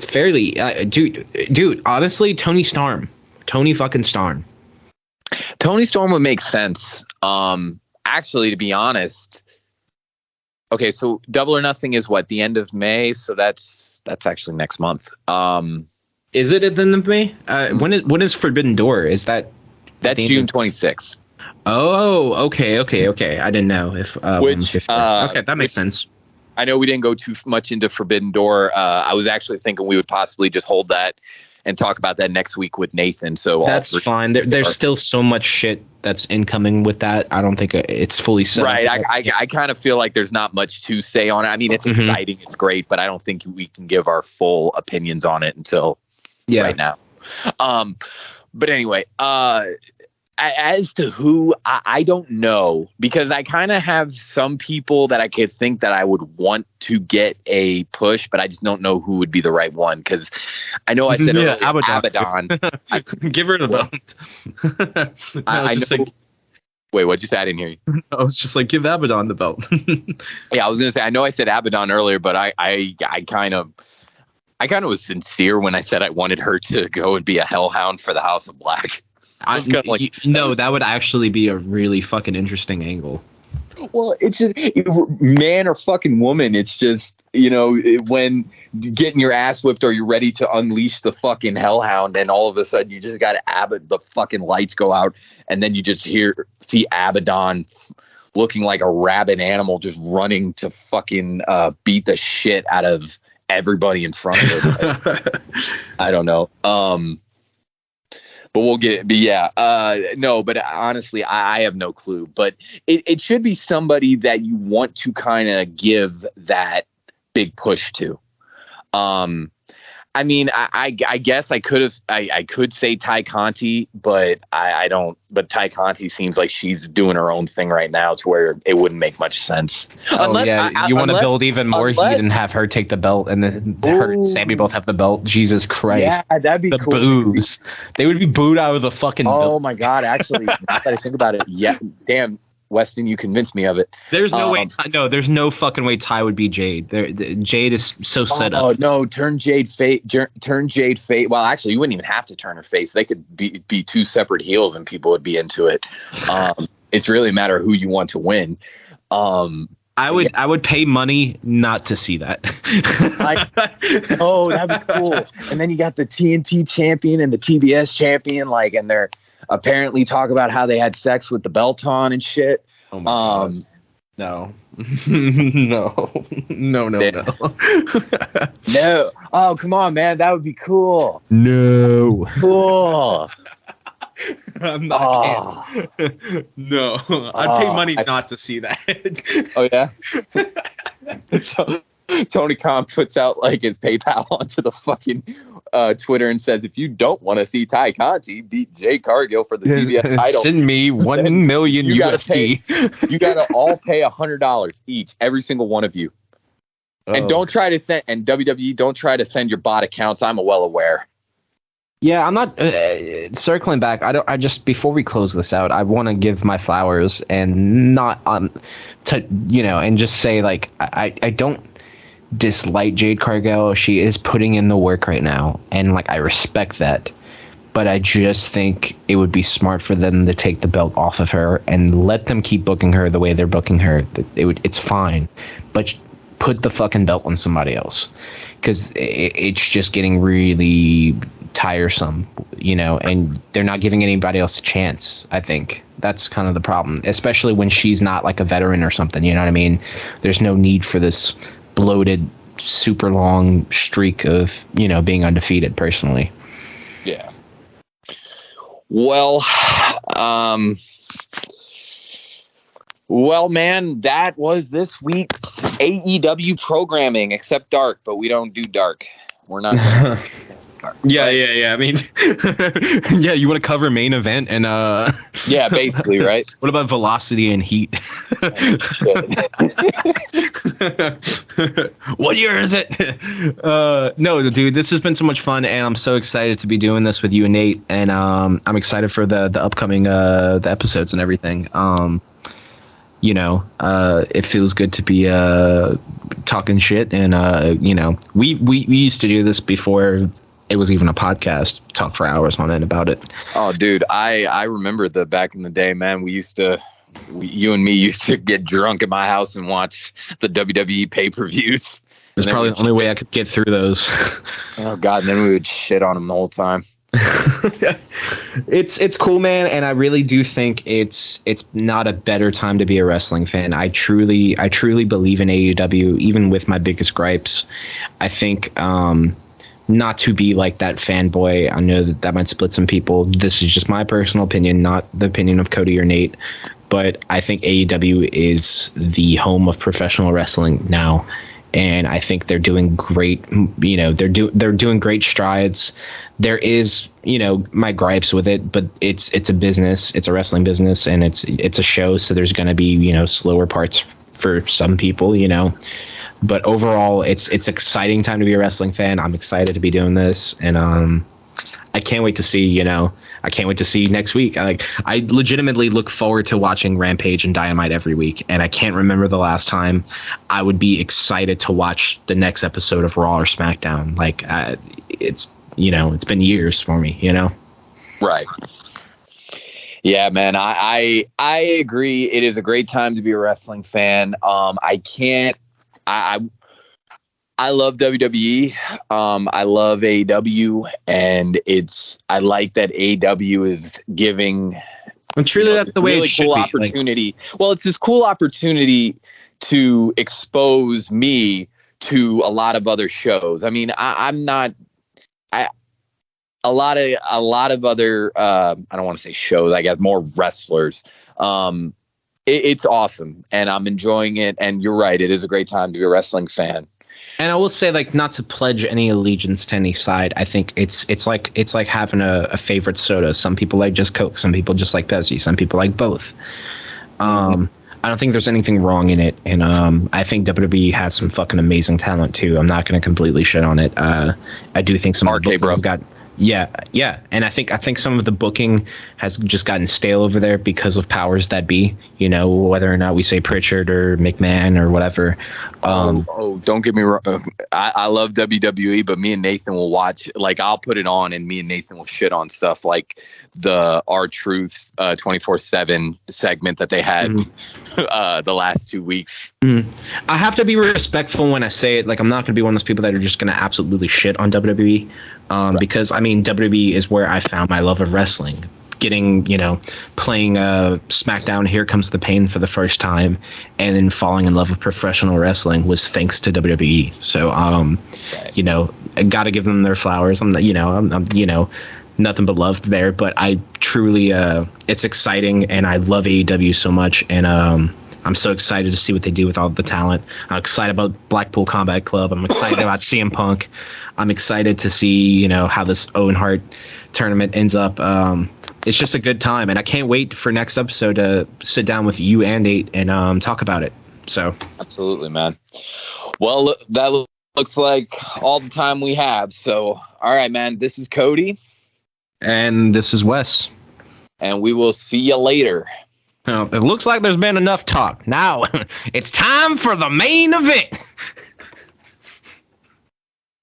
fairly dude. Honestly, Tony fucking Storm. Tony Storm would make sense. Actually, to be honest. Okay, so Double or Nothing is what, the end of May? So that's actually next month. Is it at the end of May? When is Forbidden Door? Is that's June 26th? Oh, okay. I didn't know if okay, that makes sense. I know we didn't go too much into Forbidden Door. I was actually thinking we would possibly just hold that and talk about that next week with Nathan. So that's fine. There's still so much shit that's incoming with that. I don't think it's fully set. Right. I kind of feel like there's not much to say on it. I mean, it's exciting. It's great, but I don't think we can give our full opinions on it until right now. But anyway, as to who, I don't know, because I kind of have some people that I could think that I would want to get a push, but I just don't know who would be the right one. Because I know I said Abaddon. Give her the belt. I know. Wait, what'd you say? I didn't hear you. I was just like, give Abaddon the belt. Yeah, I was gonna say, I know I said Abaddon earlier, but I kind of was sincere when I said I wanted her to go and be a hellhound for the House of Black. No, that would actually be a really fucking interesting angle. Well, it's just man or fucking woman. It's just, when getting your ass whipped or you're ready to unleash the fucking hellhound, and all of a sudden you just got the fucking lights go out, and then you just see Abaddon looking like a rabid animal just running to fucking beat the shit out of everybody in front of her. I don't know. But but honestly, I have no clue. But it should be somebody that you want to kind of give that big push to. I mean, I guess I could say Ty Conti, but I don't. But Ty Conti seems like she's doing her own thing right now, to where it wouldn't make much sense. You want to build even more heat and have her take the belt, and then her and Sammy both have the belt. Jesus Christ! Yeah, that'd be cool. Boos. They would be booed out of the fucking. Oh my God! Actually, now that I think about it, yeah, damn. Weston, you convinced me of it. There's no way. There's no fucking way Ty would be Jade. Jade is so set up. Oh no, turn Jade face. Well, actually, you wouldn't even have to turn her face. They could be two separate heels, and people would be into it. It's really a matter of who you want to win. I would pay money not to see that. That'd be cool. And then you got the TNT champion and the TBS champion, and they're apparently talk about how they had sex with the belt on and shit. Oh my God. No. No. No. Oh, come on, man. That would be cool. No. Cool. I'm not kidding. No. I'd pay money not to see that. Oh, yeah? Tony Khan puts out his PayPal onto the fucking Twitter and says, if you don't want to see Ty Conti beat Jay Cargill for the TBS title, send me $1 million USD. You got to all pay $100 each, every single one of you. And don't try to send, and WWE, don't try to send your bot accounts. I'm well aware. Yeah, I'm not circling back. I just before we close this out, I want to give my flowers and not to and just say like I don't dislike Jade Cargill. She is putting in the work right now, and like I respect that. But I just think it would be smart for them to take the belt off of her and let them keep booking her the way they're booking her. It's fine, but put the fucking belt on somebody else, because it's just getting really tiresome, and they're not giving anybody else a chance. I think that's kind of the problem, especially when she's not like a veteran or something. You know what I mean? There's no need for this bloated, super long streak of being undefeated. Personally, yeah. Well, man, that was this week's AEW programming, except dark, but we don't do dark. We're not. Dark. Yeah. I mean, yeah, you want to cover main event and yeah, basically, right? What about velocity and heat? What year is it? No, dude, this has been so much fun, and I'm so excited to be doing this with you and Nate, and I'm excited for the upcoming the episodes and everything. It feels good to be talking shit, and we used to do this before it was even a podcast, talk for hours on end about it. Oh, dude, I remember the back in the day, man. You and me used to get drunk at my house and watch the WWE pay-per-views. It's probably the only way I could get through those. Oh God, and then we would shit on them the whole time. It's cool, man, and I really do think it's not a better time to be a wrestling fan. I truly believe in AEW, even with my biggest gripes. I think not to be like that fanboy. I know that might split some people. This is just my personal opinion, not the opinion of Cody or Nate. But I think AEW is the home of professional wrestling now, and I think they're doing great. They're doing great strides. There is my gripes with it, but it's a business. It's a wrestling business, and it's a show. So there's going to be slower parts for some people. But overall, it's exciting time to be a wrestling fan. I'm excited to be doing this, and I can't wait to see. I can't wait to see next week. I legitimately look forward to watching Rampage and Dynamite every week, and I can't remember the last time I would be excited to watch the next episode of Raw or SmackDown. It's been years for me. Right. Yeah, man, I agree. It is a great time to be a wrestling fan. I love WWE. I love AEW, and I like that AEW is giving. And truly, that's the way really it should cool be. Opportunity. Well, it's this cool opportunity to expose me to a lot of other shows. I mean, I'm not. A lot of other. I don't want to say shows. I guess more wrestlers. It's awesome, and I'm enjoying it. And you're right; it is a great time to be a wrestling fan. And I will say, not to pledge any allegiance to any side. I think it's like having a favorite soda. Some people like just Coke. Some people just like Pepsi. Some people like both. I don't think there's anything wrong in it, and I think WWE has some fucking amazing talent too. I'm not going to completely shit on it. I do think some of the booking's got. Yeah, and I think some of the booking has just gotten stale over there because of powers that be. Whether or not we say Pritchard or McMahon or whatever. Don't get me wrong. I love WWE, but me and Nathan will watch. I'll put it on, and me and Nathan will shit on stuff like the R-Truth 24/7 segment that they had the last 2 weeks. I have to be respectful when I say it. I'm not going to be one of those people that are just going to absolutely shit on WWE. Right. Because WWE is where I found my love of wrestling. Playing SmackDown, Here Comes the Pain for the first time, and then falling in love with professional wrestling was thanks to WWE. So, I got to give them their flowers. I'm nothing but love there. But I truly, it's exciting, and I love AEW so much, and I'm so excited to see what they do with all the talent. I'm excited about Blackpool Combat Club. I'm excited about CM Punk. I'm excited to see, how this Owen Hart tournament ends up. It's just a good time, and I can't wait for next episode to sit down with you and Nate and talk about it. So absolutely, man. Well, that looks like all the time we have. So, all right, man. This is Cody. And this is Wes. And we will see you later. Now, it looks like there's been enough talk. Now, it's time for the main event.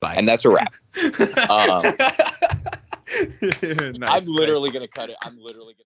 Bye. And that's a wrap. Nice, I'm literally going to cut it. I'm literally going to.